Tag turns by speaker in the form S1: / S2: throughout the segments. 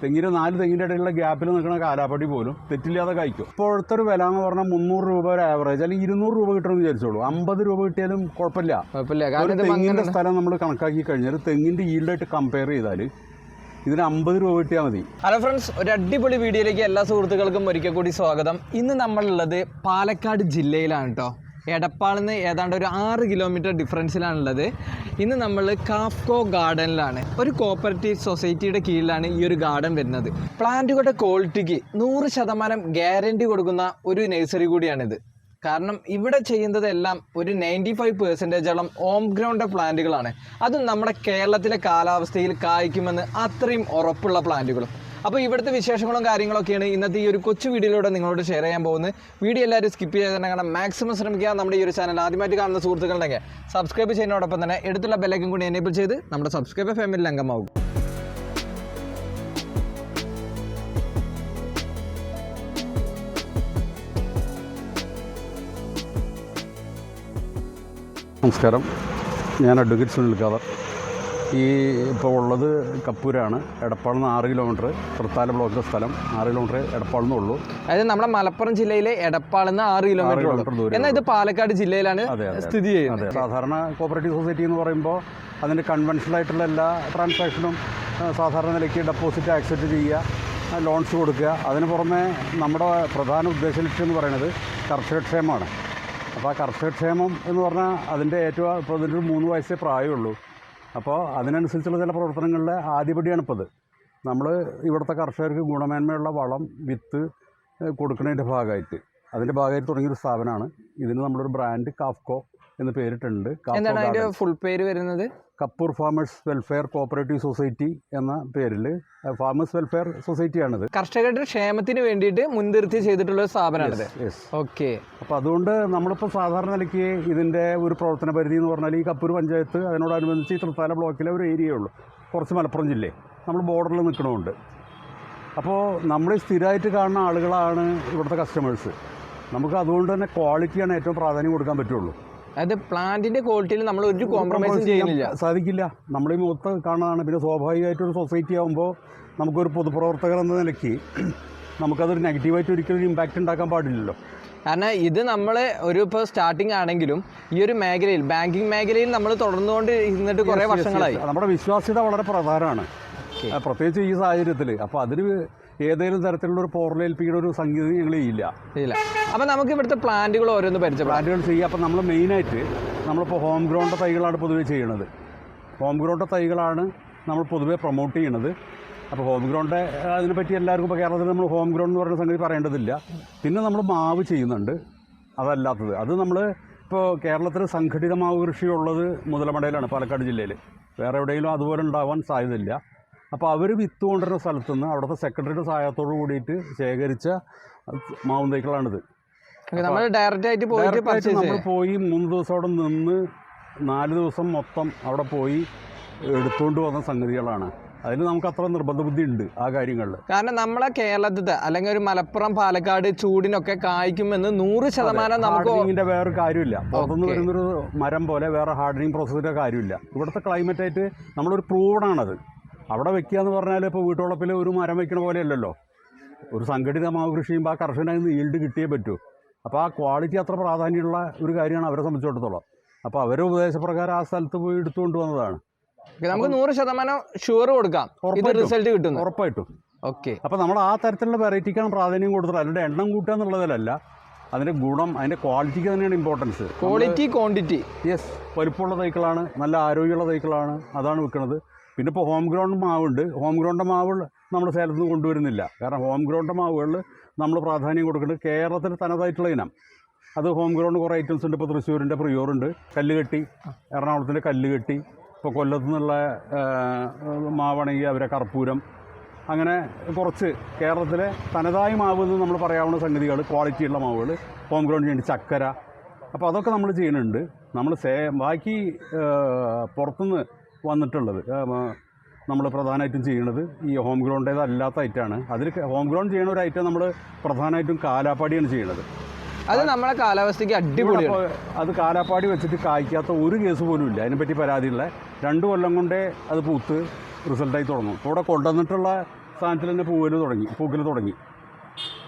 S1: തെങ്ങിൻ്റെ 4 തെങ്ങിൻ്റെ ഇടയിലുള്ള ഗ്യാപ്പിൽ നിൽക്കുന്ന കാലാപ്പടി പോലും തെറ്റില്ലാതെ കഴിക്കും. ഇപ്പോഴത്തെ ഒരു വില എന്ന് പറഞ്ഞാൽ 300 രൂപ ഒരു ആവറേജ്, അല്ലെങ്കിൽ 200 രൂപ കിട്ടുമെന്ന് വിചാരിച്ചോളൂ. 50 രൂപ കിട്ടിയാലും കുഴപ്പമില്ല. ഒരു തെങ്ങിൻ്റെ സ്ഥലം നമ്മൾ കണക്കാക്കി കഴിഞ്ഞാൽ തെങ്ങിൻ്റെ ഈൽഡായിട്ട് കമ്പയർ ചെയ്താൽ ഇതിന് 50 രൂപ കിട്ടിയാൽ മതി.
S2: ഹലോ ഫ്രണ്ട്സ്, ഒരു അടിപൊളി വീഡിയോയിലേക്ക് എല്ലാ സുഹൃത്തുക്കൾക്കും ഒരിക്കൽ കൂടി സ്വാഗതം. ഇന്ന് നമ്മളുള്ളത് പാലക്കാട് ജില്ലയിലാണ് കേട്ടോ. എടപ്പാളിൽ നിന്ന് ഏതാണ്ട് ഒരു 6 കിലോമീറ്റർ ഡിഫറൻസിലാണുള്ളത്. ഇന്ന് നമ്മൾ കാഫ്കോ ഗാർഡനിലാണ്. ഒരു കോപ്പറേറ്റീവ് സൊസൈറ്റിയുടെ കീഴിലാണ് ഈ ഒരു ഗാർഡൻ വരുന്നത്. പ്ലാന്റുകളുടെ ക്വാളിറ്റിക്ക് 100% ഗ്യാരണ്ടി കൊടുക്കുന്ന ഒരു നഴ്സറി കൂടിയാണിത്. കാരണം ഇവിടെ ചെയ്യുന്നതെല്ലാം ഒരു 95% ഹോം ഗ്രൗണ്ട് പ്ലാന്റുകളാണ്. അതും നമ്മുടെ കേരളത്തിലെ കാലാവസ്ഥയിൽ കായ്ക്കുമെന്ന് അത്രയും ഉറപ്പുള്ള പ്ലാന്റുകളും. അപ്പോൾ ഇവിടുത്തെ വിശേഷങ്ങളും കാര്യങ്ങളൊക്കെയാണ് ഇന്നത്തെ ഈ ഒരു കൊച്ചു വീഡിയോയിലൂടെ നിങ്ങളോട് ഷെയർ ചെയ്യാൻ പോകുന്നത്. വീഡിയോ എല്ലാവരും സ്കിപ്പ് ചെയ്ത് തന്നെ കാണാൻ മാക്സിമം ശ്രമിക്കുക. നമ്മുടെ ഈ ഒരു ചാനൽ ആദ്യമായിട്ട് കാണുന്ന സുഹൃത്തുക്കളുണ്ടെങ്കിൽ സബ്സ്ക്രൈബ് ചെയ്യുന്നതോടൊപ്പം തന്നെ എടുത്തുള്ള ബെല്ലൈക്കൺ കൂടി എനേബിൾ ചെയ്ത് നമ്മുടെ സബ്സ്ക്രൈബർ ഫാമിലിയിൽ അംഗമാകും.
S1: നമസ്കാരം, ഞാൻ അഡ്വക്കേറ്റ് സുനിൽ ഖാദർ. ഈ ഇപ്പോൾ ഉള്ളത് കപ്പൂരാണ്. എടപ്പാളിൽ നിന്ന് 6 കിലോമീറ്റർ, തൃത്താല ബ്ലോക്കിലെ സ്ഥലം. 6 കിലോമീറ്റർ എടപ്പാളിൽ നിന്നുള്ളൂ.
S2: അതായത് നമ്മുടെ മലപ്പുറം ജില്ലയിലെ എടപ്പാളിൽ നിന്ന് 6 കിലോമീറ്റർ ദൂരം. എന്നാൽ ഇത് പാലക്കാട് ജില്ലയിലാണ് സ്ഥിതി ചെയ്യുന്നത്.
S1: സാധാരണ കോപ്പറേറ്റീവ് സൊസൈറ്റി എന്ന് പറയുമ്പോൾ അതിൻ്റെ കൺവെൻഷണൽ ആയിട്ടുള്ള എല്ലാ ട്രാൻസാക്ഷനും സാധാരണ നിലയ്ക്ക് ഡെപ്പോസിറ്റ് ആക്സെപ്റ്റ് ചെയ്യുക, ലോൺസ് കൊടുക്കുക. അതിന് പുറമെ നമ്മുടെ പ്രധാന ഉദ്ദേശ ലക്ഷ്യം എന്ന് പറയുന്നത് കർഷകക്ഷേമമാണ്. അപ്പോൾ ആ കർഷകക്ഷേമം എന്ന് പറഞ്ഞാൽ അതിൻ്റെ ഏറ്റവും ഇപ്പോൾ അതിൻ്റെ ഒരു 3 വയസ്സേ പ്രായമുള്ളൂ. അപ്പോൾ അതിനനുസരിച്ചുള്ള ചില പ്രവർത്തനങ്ങളുടെ ആദ്യപടിയാണിപ്പോൾ ഇത്. നമ്മൾ ഇവിടുത്തെ കർഷകർക്ക് ഗുണമേന്മയുള്ള വളം, വിത്ത് കൊടുക്കുന്നതിൻ്റെ ഭാഗമായിട്ട് തുടങ്ങിയൊരു സ്ഥാപനമാണ്. ഇതിന് നമ്മളൊരു ബ്രാൻഡ് കാഫ്കോ എന്ന് പേരിട്ടുണ്ട്.
S2: എന്താണ് അതിൻ്റെ ഫുൾ പേര് വരുന്നത്?
S1: Kappur farmers welfare cooperative society എന്ന പേരിൽ ഫാമേഴ്സ് വെൽഫെയർ സൊസൈറ്റിയാണിത്.
S2: കർഷകരുടെ ക്ഷേമത്തിന് വേണ്ടിയിട്ട് മുൻനിർത്തി ചെയ്തിട്ടുള്ള ഒരു സ്ഥാപനമാണിത്. ഓക്കെ.
S1: അപ്പോൾ അതുകൊണ്ട് നമ്മളിപ്പോൾ സാധാരണ നിലയ്ക്ക് ഇതിൻ്റെ ഒരു പ്രവർത്തന പരിധി എന്ന് പറഞ്ഞാൽ ഈ കപ്പൂർ പഞ്ചായത്ത് അതിനോടനുബന്ധിച്ച് തൃത്താല ബ്ലോക്കിലെ ഒരു ഏരിയയേ ഉള്ളൂ. കുറച്ച് മലപ്പുറം ജില്ലയെ നമ്മൾ ബോർഡറിൽ നിൽക്കണമുണ്ട്. അപ്പോൾ നമ്മൾ സ്ഥിരമായിട്ട് കാണുന്ന ആളുകളാണ് ഇവിടുത്തെ കസ്റ്റമേഴ്സ്. നമുക്ക് അതുകൊണ്ട് തന്നെ ക്വാളിറ്റിയാണ് ഏറ്റവും പ്രാധാന്യം കൊടുക്കാൻ പറ്റുള്ളൂ.
S2: അതായത് പ്ലാന്റിന്റെ ക്വാളിറ്റിയിൽ നമ്മൾ ഒരു കോംപ്രമൈസും ചെയ്യുന്നില്ല,
S1: സാധിക്കില്ല. നമ്മൾ ഈ മൊത്ത കാണുന്നതാണ്. പിന്നെ സ്വാഭാവികമായിട്ടൊരു സൊസൈറ്റി ആകുമ്പോൾ നമുക്കൊരു പൊതുപ്രവർത്തകർ എന്ന നിലയ്ക്ക് നമുക്കതൊരു നെഗറ്റീവായിട്ട് ഒരിക്കലും ഇമ്പാക്റ്റ് ഉണ്ടാക്കാൻ പാടില്ലല്ലോ.
S2: കാരണം ഇത് നമ്മൾ ഇപ്പോൾ സ്റ്റാർട്ടിങ് ആണെങ്കിലും ഈ ഒരു മേഖലയിൽ, ബാങ്കിങ് മേഖലയിൽ നമ്മൾ തുടർന്നുകൊണ്ട് ഇരുന്നിട്ട് കുറേ വർഷങ്ങളായി.
S1: നമ്മുടെ വിശ്വാസ്യത വളരെ പ്രധാനമാണ്, പ്രത്യേകിച്ച് ഈ സാഹചര്യത്തിൽ. അപ്പോൾ അതിന് ഏതെങ്കിലും തരത്തിലുള്ള ഒരു പോറലേൽപ്പിക്കുന്ന ഒരു സംഗതി ഞങ്ങൾ ഇല്ല.
S2: അപ്പോൾ നമുക്ക് ഇവിടുത്തെ പ്ലാന്റുകൾ ഓരോന്ന്
S1: പ്ലാന്റുകൾ ചെയ്യുക. അപ്പോൾ നമ്മൾ മെയിനായിട്ട് നമ്മളിപ്പോൾ ഹോം ഗ്രൗണ്ട് തൈകളാണ് പൊതുവേ ചെയ്യണത്. ഹോം ഗ്രൗണ്ട് തൈകളാണ് നമ്മൾ പൊതുവേ പ്രൊമോട്ട് ചെയ്യണത്. അപ്പോൾ ഹോം ഗ്രൗണ്ട് അതിനെപ്പറ്റി എല്ലാവർക്കും ഇപ്പോൾ കേരളത്തിൽ നമ്മൾ ഹോം ഗ്രൗണ്ട് എന്ന് പറയുന്ന സംഗതി പറയേണ്ടതില്ല. പിന്നെ നമ്മൾ മാവ് ചെയ്യുന്നുണ്ട്. അതല്ലാത്തത് അത് നമ്മൾ ഇപ്പോൾ കേരളത്തിൽ സംഘടിത മാവ് കൃഷിയുള്ളത് മുതലമടയിലാണ്, പാലക്കാട് ജില്ലയിൽ. വേറെ എവിടെയെങ്കിലും അതുപോലെ ഉണ്ടാവാൻ സാധ്യതയില്ല. അപ്പോൾ അവർ വിത്ത് കൊണ്ടുവരുന്ന സ്ഥലത്തുനിന്ന് അവിടുത്തെ സെക്രട്ടറിയുടെ സഹായത്തോട് കൂടിയിട്ട് ശേഖരിച്ച മാവും തൈകളാണിത്.
S2: നമ്മൾ ഡയറക്റ്റായിട്ട്
S1: നമ്മൾ പോയി 3 ദിവസം അവിടെ നിന്ന് 4 ദിവസം മൊത്തം അവിടെ പോയി എടുത്തുകൊണ്ട് വന്ന സംഗതികളാണ്. അതിന് നമുക്ക് അത്ര നിർബന്ധ ബുദ്ധി ഉണ്ട് ആ കാര്യങ്ങളിൽ.
S2: കാരണം നമ്മളെ കേരളത്തിലെ അല്ലെങ്കിൽ ഒരു മലപ്പുറം, പാലക്കാട് ചൂടിനൊക്കെ കായ്ക്കുമെന്ന് 100% നമുക്ക്
S1: ഇതിൻ്റെ വേറൊരു കാര്യമില്ല. പുറത്തുനിന്ന് വരുന്നൊരു മരം പോലെ വേറെ ഹാർഡനിങ് പ്രോസസ്സിൻ്റെ കാര്യമില്ല. ഇവിടുത്തെ ക്ലൈമറ്റായിട്ട് നമ്മളൊരു പ്രൂവണാണത്. അവിടെ വെക്കുക എന്ന് പറഞ്ഞാൽ ഇപ്പോൾ വീട്ടുവളപ്പിൽ ഒരു മരം വയ്ക്കണ പോലെയല്ലല്ലോ. ഒരു സംഘടിത മാവ് കൃഷി ചെയ്യുമ്പോൾ ആ കർഷകന് ഈൽഡ് കിട്ടിയേ പറ്റൂ. അപ്പോൾ ആ ക്വാളിറ്റി അത്ര പ്രാധാന്യമുള്ള ഒരു കാര്യമാണ് അവരെ സംബന്ധിച്ചിടത്തോളം. അപ്പോൾ അവരുടെ ഉപദേശപ്രകാരം ആ സ്ഥലത്ത് പോയി എടുത്തുകൊണ്ട് വന്നതാണ്.
S2: നമുക്ക് 100% ഷുവർ കൊടുക്കാം, റിസൾട്ട് കിട്ടും
S1: ഉറപ്പായിട്ടും.
S2: ഓക്കെ.
S1: അപ്പോൾ നമ്മൾ ആ തരത്തിലുള്ള വെറൈറ്റിക്കാണ് പ്രാധാന്യം കൊടുത്തത്. അതിൻ്റെ എണ്ണം കൂട്ടുക എന്നുള്ളതിലല്ല, അതിൻ്റെ ഗുണം, അതിൻ്റെ ക്വാളിറ്റിക്ക് തന്നെയാണ് ഇമ്പോർട്ടൻസ്.
S2: Quality, quantity.
S1: യെസ്, വലിപ്പമുള്ള തൈകളാണ്, നല്ല ആരോഗ്യമുള്ള തൈകളാണ്, അതാണ് വിൽക്കുന്നത്. പിന്നെ ഇപ്പോൾ ഹോം ഗ്രൗണ്ട് മാവുണ്ട്. ഹോം ഗ്രൗണ്ട് മാവ് നമ്മൾ സേലത്ത് നിന്ന് കൊണ്ടുവരുന്നില്ല. കാരണം ഹോം ഗ്രൗണ്ട് മാവുകളിൽ നമ്മൾ പ്രാധാന്യം കൊടുക്കുന്നത് കേരളത്തിൽ തനതായിട്ടുള്ള ഇനം. അത് ഹോം ഗ്രൗണ്ട് കുറേ ഐറ്റംസ് ഉണ്ട്. ഇപ്പോൾ തൃശ്ശൂരിൻ്റെ പ്രിയോറുണ്ട്, കല്ലുകെട്ടി, എറണാകുളത്തിൻ്റെ കല്ലുകെട്ടി, ഇപ്പോൾ കൊല്ലത്തു നിന്നുള്ള മാവാണെങ്കിൽ അവരെ കർപ്പൂരം, അങ്ങനെ കുറച്ച് കേരളത്തിലെ തനതായ മാവ് എന്ന് നമ്മൾ പറയാവുന്ന സംഗതികൾ, ക്വാളിറ്റിയുള്ള മാവുകൾ ഹോം ഗ്രൗണ്ട് ചെയ്യുന്നുണ്ട്. ചക്കര, അപ്പോൾ അതൊക്കെ നമ്മൾ ചെയ്യുന്നുണ്ട്. നമ്മൾ ബാക്കി പുറത്തുനിന്ന് വന്നിട്ടുള്ളത് നമ്മൾ പ്രധാനമായിട്ടും ചെയ്യുന്നത് ഈ ഹോം ഗ്രൗണ്ടേതല്ലാത്ത ഐറ്റമാണ്. അതിൽ ഹോം ഗ്രൗണ്ട് ചെയ്യുന്ന ഒരു ഐറ്റം നമ്മൾ പ്രധാനമായിട്ടും കാലാപ്പാടിയാണ് ചെയ്യുന്നത്.
S2: അത് നമ്മളെ കാലാവസ്ഥയ്ക്ക് അടിപൊളിയാണ്.
S1: അത് കാലാപ്പാടി വെച്ചിട്ട് കായ്ക്കാത്ത ഒരു കേസ് പോലും ഇല്ല. അതിനെപ്പറ്റി പരാതിയുള്ള 2 കൊല്ലം കൊണ്ടേ അത് പൂത്ത് റിസൾട്ടായി തുടങ്ങും. ഇവിടെ കൊണ്ടുവന്നിട്ടുള്ള സ്ഥാനത്തിൽ തന്നെ പൂക്കൽ തുടങ്ങി.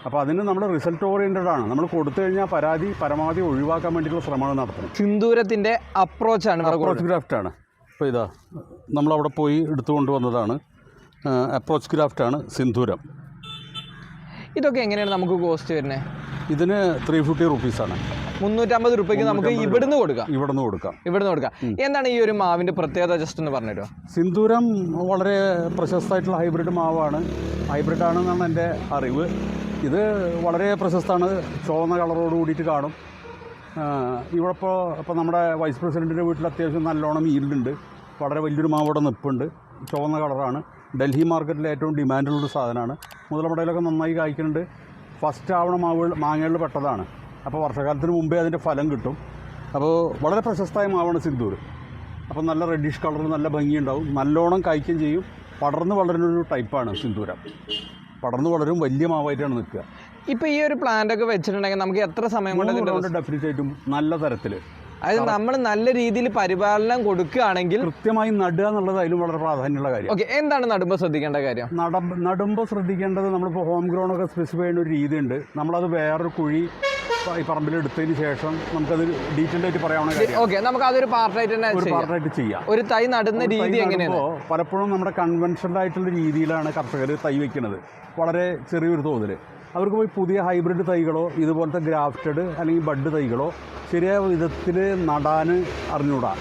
S1: അപ്പോൾ അതിന് നമ്മൾ റിസൾട്ട് ഓറിയൻറ്റഡ് ആണ്. നമ്മൾ കൊടുത്തു കഴിഞ്ഞാൽ പരാതി പരമാവധി ഒഴിവാക്കാൻ വേണ്ടിയിട്ടുള്ള ശ്രമങ്ങൾ നടത്തണം.
S2: സിന്ദൂരത്തിൻ്റെ അപ്രോച്ചാണ്,
S1: അപ്രോച്ച് ഗ്രാഫ്റ്റാണ്. ഇപ്പോൾ ഇതാ നമ്മളവിടെ പോയി എടുത്തുകൊണ്ട് വന്നതാണ്. അപ്രോച്ച് ഗ്രാഫ്റ്റാണ് സിന്ദൂരം.
S2: ഇതൊക്കെ എങ്ങനെയാണ് നമുക്ക് കോസ്റ്റ് വരുന്നത്?
S1: ഇതിന് 350 റുപ്പീസാണ്.
S2: 350 രൂപയ്ക്ക് നമുക്ക് ഇവിടുന്ന് കൊടുക്കാം. എന്താണ് ഈ ഒരു മാവിൻ്റെ പ്രത്യേകത ജസ്റ്റ് ഒന്ന് പറഞ്ഞുതരുമോ?
S1: സിന്ദൂരം വളരെ പ്രശസ്തമായിട്ടുള്ള ഹൈബ്രിഡ് മാവാണ്. ഹൈബ്രിഡാണെന്നാണ് എൻ്റെ അറിവ്. ഇത് വളരെ പ്രശസ്തമാണ്. ചുവന്ന കളറോട് കൂടിയിട്ട് കാണും. ഇവിടെ ഇപ്പോൾ നമ്മുടെ വൈസ് പ്രസിഡൻറ്റിൻ്റെ വീട്ടിൽ അത്യാവശ്യം നല്ലോണം ഈൽഡുണ്ട്. വളരെ വലിയൊരു മാവോടെ നിൽപ്പുണ്ട്. ചുവന്ന കളറാണ്. ഡൽഹി മാർക്കറ്റിൽ ഏറ്റവും ഡിമാൻഡുള്ളൊരു സാധനമാണ്. മുതലമടയിലൊക്കെ നന്നായി കായ്ക്കുന്നുണ്ട്. ഫസ്റ്റ് ആവണ മാങ്ങകളിൽ പെട്ടതാണ്. അപ്പോൾ വർഷകാലത്തിന് മുമ്പേ അതിൻ്റെ ഫലം കിട്ടും. അപ്പോൾ വളരെ പ്രശസ്തമായ മാവാണ് സിന്ദൂർ. അപ്പോൾ നല്ല റെഡിഷ് കളർ, നല്ല ഭംഗിയുണ്ടാവും, നല്ലോണം കായ്ക്കുകയും ചെയ്യും. പടർന്ന് വളരുന്നൊരു ടൈപ്പാണ് സിന്ദൂരം. പടർന്ന് വളരും, വലിയ മാവായിട്ടാണ് നിൽക്കുക.
S2: ഇപ്പോൾ ഈ ഒരു പ്ലാന്റൊക്കെ വെച്ചിട്ടുണ്ടെങ്കിൽ നമുക്ക് എത്ര സമയം കൊണ്ട്
S1: ഡെഫിനറ്റ് ആയിട്ടും നല്ല തരത്തിൽ,
S2: അതായത് നമ്മൾ നല്ല രീതിയിൽ പരിപാലനം കൊടുക്കുകയാണെങ്കിൽ
S1: കൃത്യമായി നടുക എന്നുള്ളത് അതിലും വളരെ പ്രാധാന്യമുള്ള കാര്യം.
S2: ഓക്കെ, എന്താണ് നടുമ്പോൾ ശ്രദ്ധിക്കേണ്ട കാര്യം?
S1: നടുമ്പോൾ ശ്രദ്ധിക്കേണ്ടത്, നമ്മളിപ്പോൾ ഹോം ഗ്രോണൊക്കെ സ്പെസിഫൈ ചെയ്യുന്ന ഒരു രീതിയുണ്ട്. നമ്മളത് വേറൊരു കുഴി ഈ പറമ്പിൽ എടുത്തതിന് ശേഷം നമുക്കത് ഡീറ്റെയിൽ ആയിട്ട് പറയാവുന്ന കാര്യം.
S2: ഓക്കെ, നമുക്ക് അതൊരു പാർട്ടായിട്ട്
S1: ചെയ്യാം.
S2: ഒരു തൈ നടുന്ന രീതി എങ്ങനെയാണ്?
S1: പലപ്പോഴും നമ്മുടെ കൺവെൻഷണൽ ആയിട്ടുള്ള രീതിയിലാണ് കർഷകർ തൈ വയ്ക്കുന്നത്, വളരെ ചെറിയൊരു തോതിൽ. അവർക്ക് പോയി പുതിയ ഹൈബ്രിഡ് തൈകളോ ഇതുപോലത്തെ ഗ്രാഫ്റ്റഡ് അല്ലെങ്കിൽ ബഡ് തൈകളോ ശരിയായ വിധത്തിൽ നടാൻ അറിഞ്ഞൂടാ.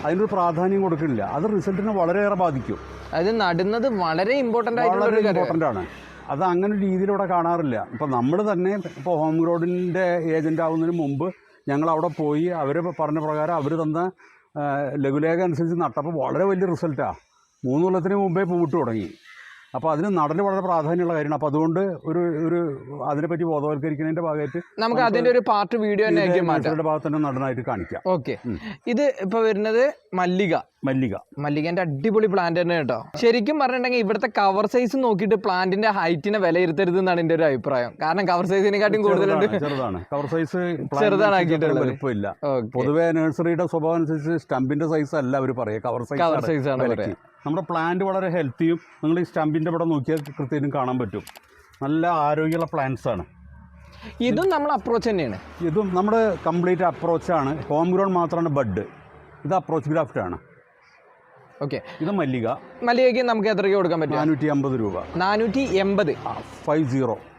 S1: അതിനൊരു പ്രാധാന്യം കൊടുക്കുന്നില്ല. അത് റിസൾട്ടിനെ വളരെയേറെ ബാധിക്കും.
S2: അത് നടുന്നത് വളരെ ഇമ്പോർട്ടൻ്റ്
S1: ആണ്. അത് അങ്ങനെ രീതിയിൽ ഇവിടെ കാണാറില്ല. ഇപ്പോൾ നമ്മൾ തന്നെ ഇപ്പോൾ ഹോം ഗ്രോഡിൻ്റെ ഏജൻ്റ് ആവുന്നതിന് മുമ്പ് ഞങ്ങൾ അവിടെ പോയി അവർ പറഞ്ഞ പ്രകാരം അവർ തന്ന ലഘുലേഖ അനുസരിച്ച് നട്ടപ്പോൾ വളരെ വലിയ റിസൾട്ടാണ്. 3 കൊല്ലത്തിന് മുമ്പേ പൂവിട്ട് തുടങ്ങി. അപ്പോൾ അതിന് നടൽ വളരെ പ്രാധാന്യമുള്ള കാര്യമാണ്. അപ്പോൾ അതുകൊണ്ട് ഒരു അതിനെപ്പറ്റി ബോധവൽക്കരിക്കുന്നതിൻ്റെ ഭാഗമായിട്ട്
S2: നമുക്ക് അതിൻ്റെ ഒരു പാർട്ട് വീഡിയോ
S1: തന്നെ ഭാഗത്ത് തന്നെ നടനായിട്ട് കാണിക്കാം.
S2: ഓക്കെ, ഇത് ഇപ്പോൾ വരുന്നത് മല്ലികേൻ്റെ അടിപൊളി പ്ലാന്റ് തന്നെ കേട്ടോ. ശരിക്കും പറഞ്ഞിട്ടുണ്ടെങ്കിൽ ഇവിടുത്തെ കവർ സൈസ് നോക്കിയിട്ട് പ്ലാന്റിന്റെ ഹൈറ്റിനെ വിലയിരുത്തരുത് എന്നാണ് എൻ്റെ ഒരു അഭിപ്രായം. കാരണം കവർ സൈസിനെക്കാട്ടും കൂടുതലുണ്ട്.
S1: കവർ സൈസ്
S2: ചെറുതാണാക്കിയിട്ടുള്ളത്.
S1: പൊതുവേ നഴ്സറിയുടെ സ്വഭാവം അനുസരിച്ച് സ്റ്റമ്പിന്റെ സൈസ് അല്ല അവർ പറയുക, കവർ സൈസ് ആണ്. നമ്മുടെ പ്ലാന്റ് വളരെ ഹെൽത്തിയും, നിങ്ങൾ ഈ സ്റ്റമ്പിന്റെ ഇവിടെ നോക്കിയാൽ കൃത്യമായിട്ടും കാണാൻ പറ്റും. നല്ല ആരോഗ്യമുള്ള പ്ലാന്റ്സ് ആണ്.
S2: ഇതും നമ്മൾ അപ്രോച്ച് തന്നെയാണ്.
S1: ഇതും നമ്മുടെ കംപ്ലീറ്റ് അപ്രോച്ചാണ്. ഹോം ഗ്രോൺ മാത്രമാണ് ബഡ്. ഇത് അപ്രോച്ച് ഗ്രാഫ്റ്റ് ആണ്.
S2: ഓക്കെ,
S1: ഇത്
S2: മല്ലികയ്ക്ക് നമുക്ക് എത്രയ്ക്ക് കൊടുക്കാൻ പറ്റും?
S1: 450 രൂപ.
S2: 480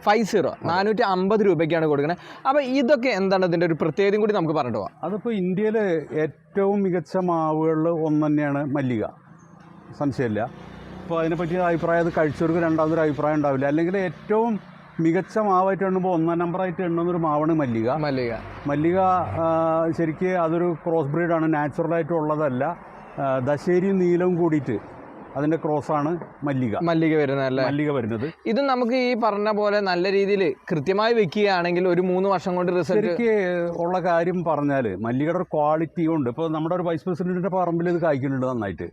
S2: 450 രൂപയ്ക്കാണ് കൊടുക്കുന്നത്. അപ്പോൾ ഇതൊക്കെ എന്താണ് ഇതിൻ്റെ ഒരു പ്രത്യേകതയും കൂടി നമുക്ക് പറഞ്ഞിട്ട് പോവാം.
S1: അതിപ്പോൾ ഇന്ത്യയിൽ ഏറ്റവും മികച്ച മാവുകളിൽ ഒന്ന് തന്നെയാണ് മല്ലിക, സംശയമില്ല. അപ്പോൾ അതിനെപ്പറ്റി അഭിപ്രായം, അത് കഴിച്ചവർക്ക് രണ്ടാമതൊരു അഭിപ്രായം ഉണ്ടാവില്ല. അല്ലെങ്കിൽ ഏറ്റവും മികച്ച മാവായിട്ട് എണ്ണുമ്പോൾ 1ാം നമ്പറായിട്ട് എണ്ണുന്നൊരു മാവാണ് മല്ലിക. ശരിക്ക് അതൊരു ക്രോസ് ബ്രീഡാണ്, നാച്ചുറലായിട്ട് ഉള്ളതല്ല. ദശേരിയും നീലവും കൂടിയിട്ട് അതിൻ്റെ ക്രോസാണ് മല്ലിക വരുന്നത്.
S2: ഇത് നമുക്ക് ഈ പറഞ്ഞ പോലെ നല്ല രീതിയിൽ കൃത്യമായി വെക്കുകയാണെങ്കിൽ ഒരു 3 വർഷം കൊണ്ട് റിസൾട്ട്
S1: ശരിക്ക് ഉള്ള കാര്യം പറഞ്ഞാൽ മല്ലികയുടെ ഒരു ക്വാളിറ്റി കൊണ്ട് ഇപ്പോൾ നമ്മുടെ ഒരു വൈസ് പ്രസിഡന്റിന്റെ പറമ്പിൽ ഇത് കായ്ക്കുന്നുണ്ട് നന്നായിട്ട്.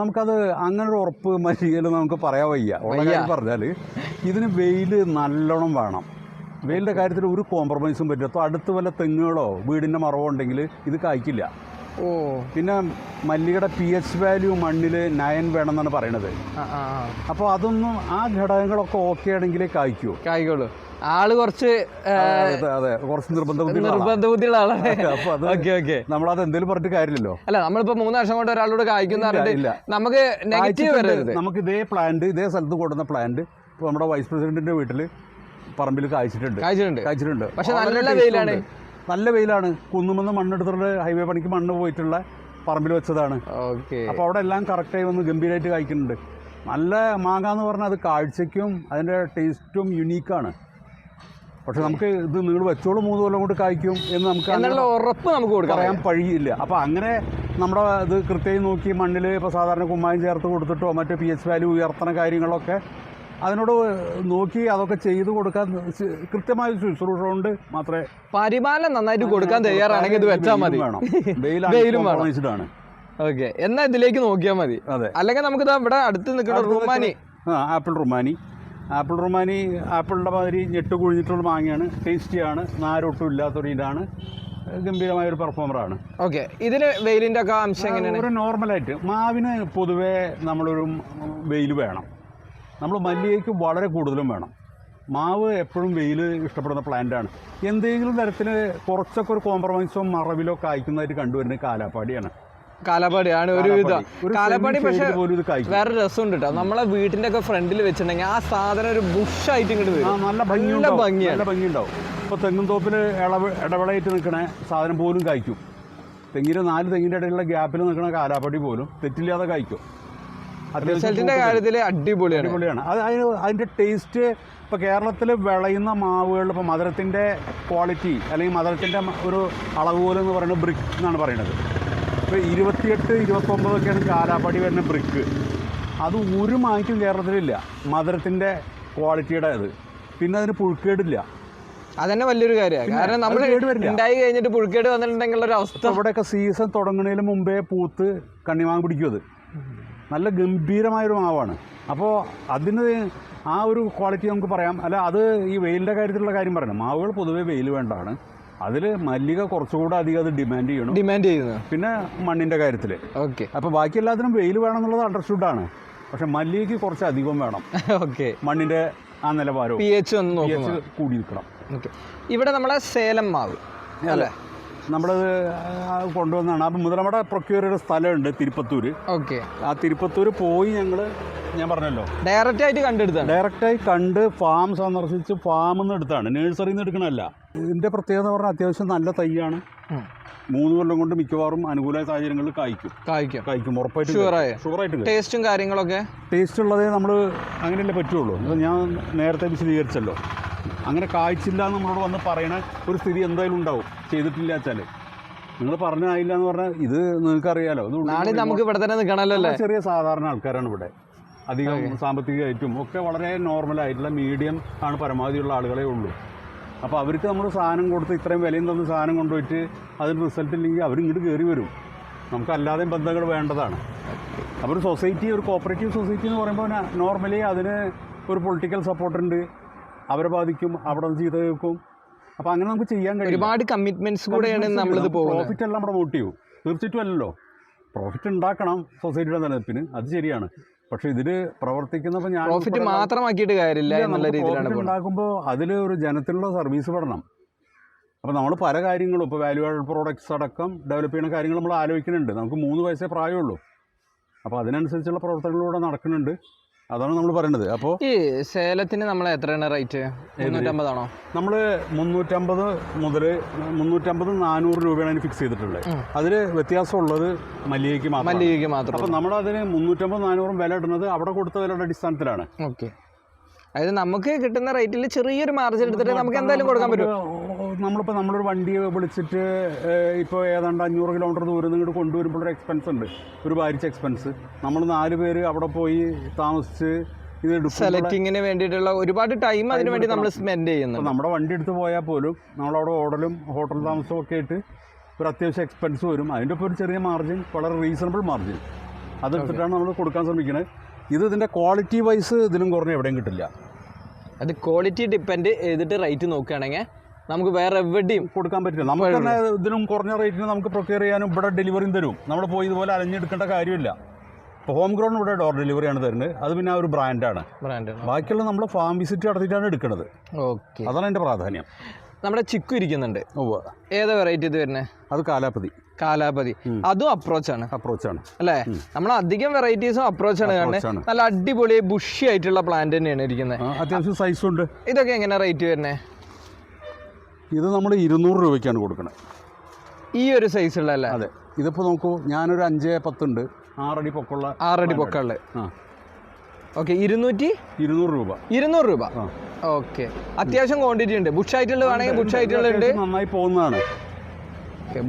S1: നമുക്കത് അങ്ങനെ ഒരു ഉറപ്പ് മല്ലികയിൽ നമുക്ക് പറയാൻ വയ്യ. ഉള്ള കാര്യം പറഞ്ഞാൽ ഇതിന് വെയിൽ നല്ലോണം വേണം. വെയിലിൻ്റെ കാര്യത്തിൽ ഒരു കോംപ്രമൈസും പറ്റില്ല. അപ്പോൾ അടുത്ത് വല്ല തെങ്ങുകളോ വീടിൻ്റെ മറവോ ഉണ്ടെങ്കിൽ ഇത് കായ്ക്കില്ല. പിന്നെ മല്ലികയുടെ pH വാല്യൂ മണ്ണിൽ 9 വേണമെന്നാണ് പറയണത്. അപ്പോൾ അതൊന്നും ആ ഘടകങ്ങളൊക്കെ ഓക്കെ ആണെങ്കിലേ കായ്ക്കുള്ളൂ.
S2: ആള് കുറച്ച്
S1: കുറച്ച് നിർബന്ധ
S2: ബുദ്ധിയുള്ള ആളാണ്.
S1: നമ്മളത് എന്തെങ്കിലും പറഞ്ഞിട്ട് കാര്യമില്ലല്ലോ.
S2: അല്ല, നമ്മളിപ്പോ 3 വർഷം കൊണ്ട് ഒരാളോട് കായ്ക്കുന്ന നമുക്ക് നെഗറ്റീവ് വരരുത്.
S1: നമുക്ക് ഇതേ സ്ഥലത്ത് കൊടുക്കുന്ന പ്ലാന്റ് ഇപ്പോൾ നമ്മുടെ വൈസ് പ്രസിഡന്റിന്റെ വീട്ടിൽ പറമ്പിൽ കായ്ച്ചിട്ടുണ്ട്.
S2: പക്ഷെ
S1: നല്ല വെയിലാണ്. കുന്നുമെന്ന് മണ്ണെടുത്തിട്ട് ഹൈവേ പണിക്ക് മണ്ണ് പോയിട്ടുള്ള പറമ്പിൽ വെച്ചതാണ്. അപ്പോൾ അവിടെ എല്ലാം കറക്റ്റായി വന്ന് ഗംഭീരമായിട്ട് കായ്ക്കുന്നുണ്ട്. നല്ല മാങ്ങ എന്ന് പറഞ്ഞാൽ അത് കാഴ്ചയ്ക്കും അതിൻ്റെ ടേസ്റ്റും യുണീക്കാണ്. പക്ഷെ നമുക്ക് ഇത് നിങ്ങൾ വെച്ചോളൂ 3 കൊല്ലം കൊണ്ട് കായ്ക്കും എന്ന് നമുക്ക്
S2: ഉറപ്പ് നമുക്ക്
S1: പറയാൻ കഴിയില്ല. അപ്പോൾ അങ്ങനെ നമ്മുടെ ഇത് കൃത്യമായി നോക്കി മണ്ണിൽ ഇപ്പോൾ സാധാരണ കുമ്മായം ചേർത്ത് കൊടുത്തിട്ടോ മറ്റു pH വാല്യൂ ഉയർത്തുന്ന കാര്യങ്ങളൊക്കെ അതിനോട് നോക്കി അതൊക്കെ ചെയ്തു കൊടുക്കാൻ കൃത്യമായ ശുശ്രൂഷ കൊണ്ട് മാത്രമേ
S2: പരിപാലനം നന്നായിട്ട് കൊടുക്കാൻ തയ്യാറാണെങ്കിൽ ഇത് വെച്ചാൽ മതി. വെയിലും വേണം. ഓക്കെ, എന്നാൽ ഇതിലേക്ക് നോക്കിയാൽ മതി. അല്ലെങ്കിൽ നമുക്ക് ഇവിടെ അടുത്ത് നിൽക്കുന്ന റുമാനി,
S1: ആപ്പിൾ റുമാനി ആപ്പിളിൻ്റെ മാതിരി ഞെട്ട് കുഴിഞ്ഞിട്ടുള്ള മാങ്ങയാണ്. ടേസ്റ്റിയാണ്, നാരൊട്ടും ഇല്ലാത്തൊരു ഇതാണ്. ഗംഭീരമായൊരു പെർഫോമറാണ്.
S2: ഓക്കെ, ഇതിന് വെയിലിൻ്റെ ഒക്കെ അംശം എങ്ങനെയാണ്?
S1: ഒരു നോർമലായിട്ട് മാവിന് പൊതുവേ നമ്മളൊരു വെയിൽ വേണം. നമ്മൾ മല്ലികയ്ക്ക് വളരെ കൂടുതലും വേണം. മാവ് എപ്പോഴും വെയിൽ ഇഷ്ടപ്പെടുന്ന പ്ലാന്റാണ്. എന്തെങ്കിലും തരത്തിൽ കുറച്ചൊക്കെ ഒരു കോംപ്രമൈസോ മറവിലോ കായ്ക്കുന്നതായിട്ട് കണ്ടുവരുന്നത് കാലാപ്പാടിയാണ്.
S2: കാലാപ്പാടിയാണ് ഒരു വിധം. കാലാപ്പാടി പക്ഷേ
S1: പോലും ഇത് കായ്ക്കും.
S2: വേറെ രസമുണ്ട് കേട്ടോ. നമ്മളെ വീട്ടിൻ്റെ ഒക്കെ ഫ്രണ്ടിൽ വെച്ചിട്ടുണ്ടെങ്കിൽ ആ സാധനം ഒരു ബുഷായിട്ട് ഇങ്ങോട്ട് വരും.
S1: നല്ല ഭംഗിയുണ്ടാവും. ഇപ്പോൾ തെങ്ങും തോപ്പിൽ ഇടവിളയിട്ട് നിൽക്കണ സാധനം പോലും കായ്ക്കും. തെങ്ങിൻ്റെ 4 തെങ്ങിൻ്റെ ഇടയിലുള്ള ഗ്യാപ്പിൽ നിൽക്കുന്ന കാലാപ്പാടി പോലും തെറ്റില്ലാതെ കായ്ക്കും.
S2: റിസൾട്ടിന്റെ കാര്യത്തിൽ
S1: അടിപൊളിയാണ്. അതിൻ്റെ ടേസ്റ്റ് ഇപ്പോൾ കേരളത്തിൽ വിളയുന്ന മാവുകളിൽ ഇപ്പോൾ മധുരത്തിൻ്റെ ക്വാളിറ്റി അല്ലെങ്കിൽ മധുരത്തിൻ്റെ ഒരു അളവുകോൽ എന്ന് പറയുന്നത് ബ്രിക്ക് എന്നാണ് പറയുന്നത്. ഇപ്പോൾ 28, 29 കാലാപ്പാടി വരുന്ന ബ്രിക്ക്. അത് ഒരു മായ്ക്കും കേരളത്തിലില്ല, മധുരത്തിൻ്റെ ക്വാളിറ്റിയുടെ അത്. പിന്നെ അതിന് പുഴുക്കേടില്ല.
S2: അതന്നെ വലിയൊരു കാര്യമാണ്. കാരണം നമ്മൾ ഉണ്ടായി കഴിഞ്ഞിട്ട് പുഴുക്കേട് വന്നിട്ടുണ്ടെങ്കിൽ ഒരു അവസ്ഥ.
S1: ഇവിടെയൊക്കെ സീസൺ തുടങ്ങുന്നതിന് മുമ്പേ പൂത്ത് കണ്ണിമാങ്ങ പിടിക്കും. അത് നല്ല ഗംഭീരമായൊരു മാവാണ്. അപ്പോൾ അതിന് ആ ഒരു ക്വാളിറ്റി നമുക്ക് പറയാം. അല്ല, അത് ഈ വെയിലിൻ്റെ കാര്യത്തിലുള്ള കാര്യം പറയണം. മാവുകൾ പൊതുവേ വെയിൽ വേണ്ടാണ്. അതിൽ മല്ലിക കുറച്ചുകൂടെ അധികം അത് ഡിമാൻഡ് ചെയ്യുന്നു. പിന്നെ മണ്ണിൻ്റെ കാര്യത്തിൽ
S2: ഓക്കെ.
S1: അപ്പോൾ ബാക്കി എല്ലാത്തിനും വെയിൽ വേണം എന്നുള്ളത് അണ്ടർസ്റ്റുഡാണ്. പക്ഷെ മല്ലികയ്ക്ക് കുറച്ച് അധികം വേണം.
S2: ഓക്കെ.
S1: മണ്ണിൻ്റെ ആ നിലവാരവും
S2: pH
S1: കൂടി നിൽക്കണം.
S2: ഓക്കെ. ഇവിടെ നമ്മളെ സേലം മാവ് അല്ലേ,
S1: നമ്മളത് കൊണ്ടുവന്നാണ്. അപ്പം നമ്മുടെ പ്രൊക്യൂർ ചെയ്ത സ്ഥലമുണ്ട് തിരുപ്പത്തൂർ.
S2: ഓക്കെ.
S1: ആ തിരുപ്പത്തൂർ പോയി ഞാൻ പറഞ്ഞല്ലോ
S2: ഡയറക്റ്റായി
S1: കണ്ട് ഫാം സന്ദർശിച്ച് ഫാമിൽ നിന്ന് എടുത്താണ്, നഴ്സറിയിൽ നിന്ന് എടുക്കണമല്ല. ഇതിൻ്റെ പ്രത്യേകത എന്ന് പറഞ്ഞാൽ അത്യാവശ്യം നല്ല തൈയാണ്. 3 കൊല്ലം കൊണ്ട് മിക്കവാറും അനുകൂല സാഹചര്യങ്ങളിൽ കായ്ക്കും ഉറപ്പായിട്ട്. ഷുവറായിട്ട്
S2: ടേസ്റ്റും കാര്യങ്ങളൊക്കെ
S1: ടേസ്റ്റ് ഉള്ളതേ നമ്മൾ അങ്ങനെയല്ലേ പറ്റുള്ളൂ. ഇപ്പോൾ ഞാൻ നേരത്തെ വിശദീകരിച്ചല്ലോ, അങ്ങനെ കായ്ച്ചില്ല എന്ന് നമ്മളോട് വന്ന് പറയണ ഒരു സ്ഥിതി എന്തായാലും ഉണ്ടാവും. ചെയ്തിട്ടില്ല വെച്ചാൽ നിങ്ങൾ പറഞ്ഞായില്ല എന്ന് പറഞ്ഞാൽ ഇത് നിങ്ങൾക്കറിയാലോ.
S2: നമുക്ക് ഇവിടെ തന്നെ നിൽക്കണമല്ലോ.
S1: ചെറിയ സാധാരണ ആൾക്കാരാണ് ഇവിടെ. അധികം സാമ്പത്തികമായിട്ടും ഒക്കെ വളരെ നോർമലായിട്ടുള്ള മീഡിയം ആണ് പരമാവധിയുള്ള ആളുകളെ ഉള്ളൂ. അപ്പോൾ അവർക്ക് നമ്മൾ സാധനം കൊടുത്ത് ഇത്രയും വിലയും തന്ന് സാധനം കൊണ്ടുപോയിട്ട് അതിന് റിസൾട്ട് ഇല്ലെങ്കിൽ അവരിങ്ങോട്ട് കയറി വരും. നമുക്കല്ലാതെ ബന്ധങ്ങൾ വേണ്ടതാണ്. അപ്പോൾ ഒരു സൊസൈറ്റി, ഒരു കോപ്പറേറ്റീവ് സൊസൈറ്റി എന്ന് പറയുമ്പോൾ നോർമലി അതിന് ഒരു പൊളിറ്റിക്കൽ സപ്പോർട്ടുണ്ട്. അവരെ ബാധിക്കും, അവിടെ നിന്ന് ചെയ്ത് വെക്കും. അപ്പോൾ അങ്ങനെ നമുക്ക് ചെയ്യാൻ കഴിയും.
S2: ഒരുപാട് കമ്മിറ്റ്മെൻറ്റ്സ് കൂടെയാണ് നമ്മളിത് പോകുന്നത്.
S1: പ്രോഫിറ്റ് എല്ലാം പ്രൊമോട്ട് ചെയ്യും, തീർച്ചയായിട്ടും അല്ലല്ലോ. പ്രോഫിറ്റ് ഉണ്ടാക്കണം സൊസൈറ്റിയുടെ നിലനിൽപ്പിന്, അത് ശരിയാണ്. പക്ഷേ ഇതിൽ പ്രവർത്തിക്കുന്നപ്പോൾ ഞാൻ
S2: പ്രോഫിറ്റ് മാത്രമാക്കിയിട്ട് കാര്യമില്ല എന്നുള്ള രീതിയിലാണ്
S1: ഉണ്ടാക്കുമ്പോൾ അതിൽ ഒരു ജനത്തിനുള്ള സർവീസ് പെടണം. അപ്പോൾ നമ്മൾ പല കാര്യങ്ങളും ഇപ്പോൾ വാല്യൂ ആഡ് പ്രോഡക്റ്റ്സ് അടക്കം ഡെവലപ്പ് ചെയ്യുന്ന കാര്യങ്ങൾ നമ്മൾ ആലോചിക്കുന്നുണ്ട്. നമുക്ക് 3 വയസ്സേ പ്രായമുള്ളൂ. അപ്പോൾ അതിനനുസരിച്ചുള്ള പ്രവർത്തനങ്ങളിലൂടെ നടക്കുന്നുണ്ട്. അതാണ് നമ്മൾ പറയുന്നത്. അപ്പോൾ
S2: ഈ സേലത്തിന് നമ്മൾ എത്രയാണ് റേറ്റ്? 350 ആണോ?
S1: നമ്മൾ 350 മുതൽ 350-400 രൂപയാണ് അതിന് ഫിക്സ് ചെയ്തിട്ടുള്ളത്. അതിൽ വ്യത്യാസമുള്ളത് മല്ലികയ്ക്ക് മാത്രം. അപ്പോൾ നമ്മളതിന് 350-400 വില ഇടുന്നത് അവിടെ കൊടുത്ത വിലയുടെ അടിസ്ഥാനത്തിലാണ്.
S2: ഓക്കെ. അതായത് നമുക്ക് കിട്ടുന്ന റേറ്റിൽ ചെറിയൊരു മാർജിൻ എടുത്തിട്ട് നമുക്ക് എന്തായാലും കൊടുക്കാൻ പറ്റും.
S1: നമ്മളിപ്പോൾ നമ്മളൊരു വണ്ടി വിളിച്ചിട്ട് ഇപ്പോൾ ഏതാണ്ട് 500 കിലോമീറ്റർ ദൂരം ഇങ്ങോട്ട് കൊണ്ടുവരുമ്പോൾ ഒരു എക്സ്പെൻസ് ഉണ്ട്, ഒരു ഭാരിച്ച എക്സ്പെൻസ്. നമ്മൾ 4 പേര് അവിടെ പോയി താമസിച്ച് ഇത്
S2: സെലക്ടിങ്ങിന് വേണ്ടിയിട്ടുള്ള ഒരുപാട് ടൈം അതിന് വേണ്ടി നമ്മൾ സ്പെൻഡ് ചെയ്യുന്നു.
S1: നമ്മുടെ വണ്ടി എടുത്ത് പോയാൽ പോലും നമ്മളവിടെ ഓടലും ഹോട്ടൽ താമസവും ഒക്കെ ആയിട്ട് ഒരു അത്യാവശ്യം എക്സ്പെൻസ് വരും. അതിൻ്റെ ഇപ്പോൾ ഒരു ചെറിയ മാർജിൻ, വളരെ റീസണബിൾ മാർജിൻ അതെടുത്തിട്ടാണ് നമ്മൾ കൊടുക്കാൻ ശ്രമിക്കുന്നത്. ഇതിൻ്റെ ക്വാളിറ്റി വൈസ് ഇതിലും കുറഞ്ഞ എവിടെയും കിട്ടില്ല.
S2: അത് ക്വാളിറ്റി ഡിപ്പെൻഡ് ചെയ്തിട്ട് റേറ്റ് നോക്കുകയാണെങ്കിൽ നമുക്ക് വേറെ എവിടെയും
S1: കൊടുക്കാൻ പറ്റില്ല. നമുക്ക് തന്നെ ഇതിനും കുറഞ്ഞ റേറ്റിന് നമുക്ക് പ്രൊക്യൂർ ചെയ്യാനും ഇവിടെ ഡെലിവറിയും തരും. നമ്മൾ പോയി ഇതുപോലെ അലഞ്ഞെടുക്കേണ്ട കാര്യമില്ല. ഇപ്പോൾ ഹോം ഗ്രൗണ്ട് ഇവിടെ ഡോർ ഡെലിവറിയാണ് തരുന്നത്. അത് പിന്നെ ആ ഒരു ബ്രാൻഡാണ്. ബാക്കിയുള്ള നമ്മൾ ഫാം വിസിറ്റ് നടത്തിയിട്ടാണ് എടുക്കുന്നത്.
S2: ഓക്കെ.
S1: അതാണ് അതിൻ്റെ പ്രാധാന്യം.
S2: നമ്മുടെ ചിക്കു ഇരിക്കുന്നുണ്ട്. ഏതാ വെറൈറ്റി ഇത് വരുന്നത്?
S1: അത് കാലാപതി.
S2: അതും അപ്രോച്ചാണ് അല്ലേ? നമ്മൾ അധികം വെറൈറ്റീസും അപ്രോച്ചാണ് കാണുന്നത്. നല്ല അടിപൊളി ബുഷി ആയിട്ടുള്ള പ്ലാന്റ് തന്നെയാണ് ഇരിക്കുന്നത്.
S1: അത്യാവശ്യം സൈസും ഉണ്ട്.
S2: ഇതൊക്കെ എങ്ങനെ റേറ്റ് വരുന്നത്?
S1: ഇത് നമ്മൾ 200 രൂപയ്ക്കാണ് കൊടുക്കുന്നത്.
S2: ഈ ഒരു സൈസുള്ള അല്ലേ?
S1: അതെ. ഇതിപ്പോൾ നോക്കൂ, ഞാനൊരു 5-10 ഉണ്ട്, 6 അടി പൊക്കമുള്ള.
S2: ഓക്കെ. 200 രൂപ. ഓക്കെ. അത്യാവശ്യം ക്വാണ്ടിറ്റി ഉണ്ട്. ബുഷായിട്ടുള്ള വേണമെങ്കിൽ ബുഷായിട്ടുള്ള ഉണ്ട്,
S1: നന്നായി പോകുന്നതാണ്.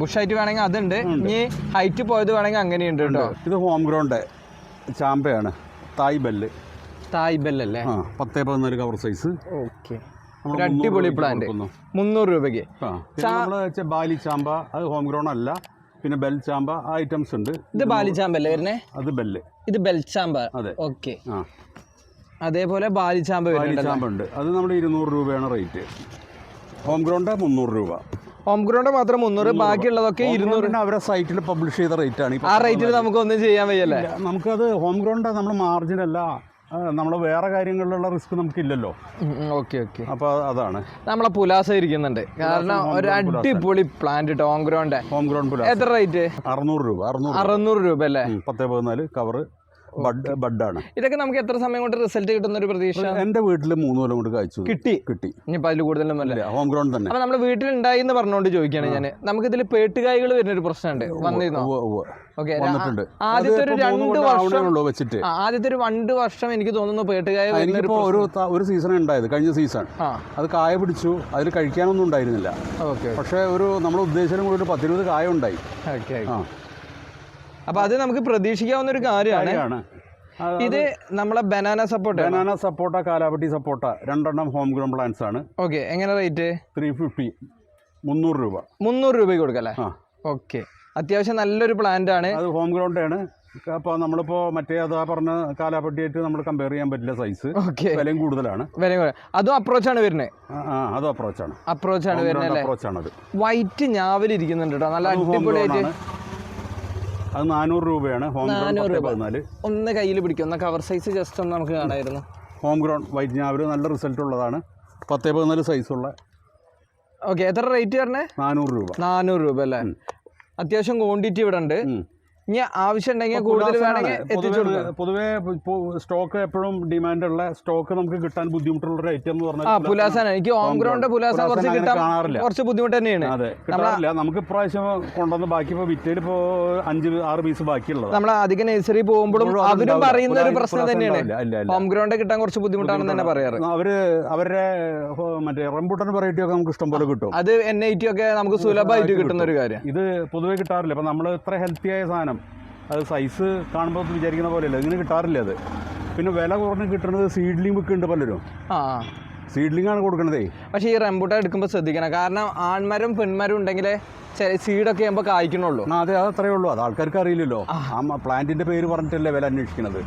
S2: ബുഷായിട്ട് വേണമെങ്കിൽ അതുണ്ട്. ഇനി ഹൈറ്റ് പോയത് വേണമെങ്കിൽ അങ്ങനെയുണ്ട് കേട്ടോ.
S1: ഇത് ഹോം ഗ്രൗണ്ട് ചാമ്പയാണ്. തായ് ബെല്ല്
S2: അല്ലേ?
S1: 10-14 കവർ സൈസ്.
S2: ഓക്കെ. ഒരു അടിപൊളി പ്ലാന്റ് 300 രൂപയ്ക്ക്.
S1: ബാലി ചാമ്പ, അത് ഹോം ഗ്രൗണ്ട് അല്ല. പിന്നെ ബെൽ ചാമ്പ, ആ ഐറ്റംസ് ഉണ്ട്.
S2: ഇത് ബാലി ചാമ്പല്ലേ വരുന്നേ?
S1: അത് ബെല്ല്.
S2: ഇത് ബെൽ ചാമ്പ.
S1: അതെ.
S2: ഓക്കെ. അതേപോലെ ബാലി ചാമ്പ
S1: ഉണ്ട്. അത് നമ്മൾ 200 രൂപയാണ് റേറ്റ്. ഹോം ഗ്രൗണ്ട് 300 രൂപ.
S2: ഹോം ഗ്രൗണ്ട് മാത്രം 300, ബാക്കിയുള്ളതൊക്കെ 200.
S1: അവരുടെ സൈറ്റിൽ പബ്ലിഷ് ചെയ്ത റേറ്റ് ആണ്.
S2: ആ റേറ്റിൽ നമുക്കൊന്നും ചെയ്യാൻ വയ്യല്ലേ?
S1: നമുക്കത് ഹോം ഗ്രൗണ്ട് നമ്മൾ മാർജിൻ അല്ല, നമ്മൾ വേറെ കാര്യങ്ങളിലുള്ള റിസ്ക് നമുക്കില്ലല്ലോ.
S2: Okay okay.
S1: അപ്പോൾ അതാണ്
S2: നമ്മളെ പുലാസ ഇരിക്കുന്നുണ്ട്. കാരണം ഒരു അടിപൊളി പ്ലാന്റ് ഹോം ഗ്രൗണ്ട്
S1: പുലാസ.
S2: എത്ര റേറ്റ്?
S1: 600 രൂപ.
S2: 600 രൂപ അല്ലേ?
S1: 10-14 കവറ് ബഡാണ്.
S2: ഇതൊക്കെ നമുക്ക് എത്ര സമയം കൊണ്ട് റിസൾട്ട് കിട്ടുന്ന ഒരു പ്രതീക്ഷ?
S1: എന്റെ വീട്ടിൽ 3 കൊല്ലം കൊണ്ട് കായ്ച്ചു കിട്ടി.
S2: ഇനിയിപ്പോൾ അതിൽ കൂടുതലൊന്നും അല്ല,
S1: ഹോം ഗ്രൗണ്ട് തന്നെ.
S2: അപ്പോൾ നമ്മുടെ വീട്ടിലുണ്ടായി എന്ന് പറഞ്ഞുകൊണ്ട് ചോദിക്കുകയാണ് ഞാൻ. നമുക്ക് ഇതിൽ പേട്ടുകായ്കൾ വരുന്നൊരു പ്രശ്നമുണ്ട്. വന്നിരുന്നോ? ഓക്കെ. ആദ്യത്തെ ഒരു 2 വർഷം
S1: വെച്ചിട്ട്
S2: ആദ്യത്തെ ഒരു 2 വർഷം എനിക്ക് തോന്നുന്നു പേട്ടുകായ
S1: ഒരു സീസൺ ഉണ്ടായത്, കഴിഞ്ഞ സീസൺ. അത് കായ പിടിച്ചു, അതിൽ കഴിക്കാനൊന്നും ഉണ്ടായിരുന്നില്ല. പക്ഷേ നമ്മൾ ഉദ്ദേശിച്ചതിനും കൂടി ഒരു 10-20 കായ ഉണ്ടായി.
S2: അപ്പൊ അത് നമുക്ക് പ്രതീക്ഷിക്കാവുന്ന ഒരു കാര്യമാണ്. ഇത് നമ്മളെ ബനാന സപ്പോട്ട,
S1: കാലാപട്ടി സപ്പോട്ട 2 ഹോം ഗ്രൗണ്ട് പ്ലാന്റ്സ് ആണ്.
S2: ഓക്കെ. എങ്ങനെ റേറ്റ്?
S1: 350, 300 രൂപ.
S2: 300 രൂപയ്ക്ക് കൊടുക്കല്ലേ? ഓക്കെ. അത്യാവശ്യം നല്ലൊരു പ്ലാന്റ് ആണ്. അത്
S1: ഹോം ഗ്രൗണ്ട് ആണ്. അപ്പോൾ നമ്മളിപ്പോൾ മറ്റേ അതാ പറഞ്ഞ കാലാപട്ടിയായിട്ട് നമ്മൾ കമ്പയർ ചെയ്യാൻ പറ്റില്ല. സൈസ് വിലയും കൂടുതലാണ്.
S2: അതും അപ്രോച്ചാണ് വരുന്നത്.
S1: അതും അപ്രോച്ചാണ്
S2: വരുന്നത്. വൈറ്റ് ഞാവലിരിക്കുന്നുണ്ട് കേട്ടോ, നല്ല അടിപൊളിയായിട്ട്.
S1: അത് 400 രൂപയാണ്. Home ground.
S2: ഒന്ന് കയ്യിൽ പിടിക്കും, കവർ സൈസ് ജസ്റ്റ് ഒന്ന് നമുക്ക് കാണായിരുന്നു.
S1: ഹോം ഗ്രൗണ്ട് വൈറ്റ് ഞാവൽ നല്ല റിസൾട്ട് ഉള്ളതാണ്. 10-14 സൈസുള്ള.
S2: ഓക്കെ. എത്ര റേറ്റ് പറഞ്ഞേ? 400 രൂപ അല്ലേ? അത്യാവശ്യം ക്വാണ്ടിറ്റി ഇവിടെ ഉണ്ട്. ഇനി ആവശ്യം ഉണ്ടെങ്കിൽ കൂടുതൽ വേണമെങ്കിൽ എത്തിച്ചു കൊടുക്കാം.
S1: പൊതുവേ സ്റ്റോക്ക് എപ്പോഴും ഡിമാൻഡുള്ള സ്റ്റോക്ക് നമുക്ക് കിട്ടാൻ ബുദ്ധിമുട്ടുള്ള ഒരു ഐറ്റം എന്ന് പറഞ്ഞാൽ
S2: പുലാസാണ്. എനിക്ക് ഹോം ഗ്രൗണ്ട് പുലാസ കുറച്ച് കിട്ടാൻ കുറച്ച് ബുദ്ധിമുട്ട് തന്നെയാണ്.
S1: അതെ, കിട്ടാറില്ല. നമുക്ക് ഇപ്രാവശ്യം കൊണ്ടുവന്ന് ബാക്കി ഇപ്പോൾ വിറ്റയിൽ ഇപ്പോൾ 5-6 പീസ് ബാക്കിയുള്ളത്.
S2: നമ്മൾ അധികം നഴ്സറി പോകുമ്പോഴും അവരും പറയുന്ന ഒരു പ്രശ്നം തന്നെയാണ്, ഹോം ഗ്രൗണ്ട് കിട്ടാൻ കുറച്ച് ബുദ്ധിമുട്ടാണെന്ന് തന്നെ പറയാറ്.
S1: അവരുടെ മറ്റേ റംബൂട്ടാൻ വെറൈറ്റി ഒക്കെ നമുക്ക് ഇഷ്ടം പോലെ കിട്ടും.
S2: അത് NIT ഒക്കെ നമുക്ക് സുലഭമായിട്ട് കിട്ടുന്ന ഒരു കാര്യം.
S1: ഇത് പൊതുവെ കിട്ടാറില്ല. അപ്പം നമ്മൾ ഇത്ര ഹെൽത്തി ആയ സാധനം അത് സൈസ് കാണുമ്പോൾ വിചാരിക്കുന്ന പോലെയല്ല, ഇങ്ങനെ കിട്ടാറില്ല. അത് പിന്നെ വില കുറഞ്ഞ് കിട്ടുന്നത് സീഡ്ലിംഗ് വിൽക്കുന്നുണ്ട് പലരും. സീഡ്ലിംഗ് ആണ് കൊടുക്കണതേ.
S2: പക്ഷേ ഈ റംബൂട്ടാൻ എടുക്കുമ്പോൾ ശ്രദ്ധിക്കണം, കാരണം ആൺമരം പെൺമരം ഉണ്ടെങ്കിലേ സീഡൊക്കെ ആകുമ്പോൾ കായ്ക്കണുള്ളൂ.
S1: അതെ, അത് അത്രയേ ഉള്ളൂ. അത് ആൾക്കാർക്ക് അറിയില്ലല്ലോ. ആ പ്ലാന്റിന്റെ പേര് പറഞ്ഞിട്ടല്ലേ വില അന്വേഷിക്കുന്നത്.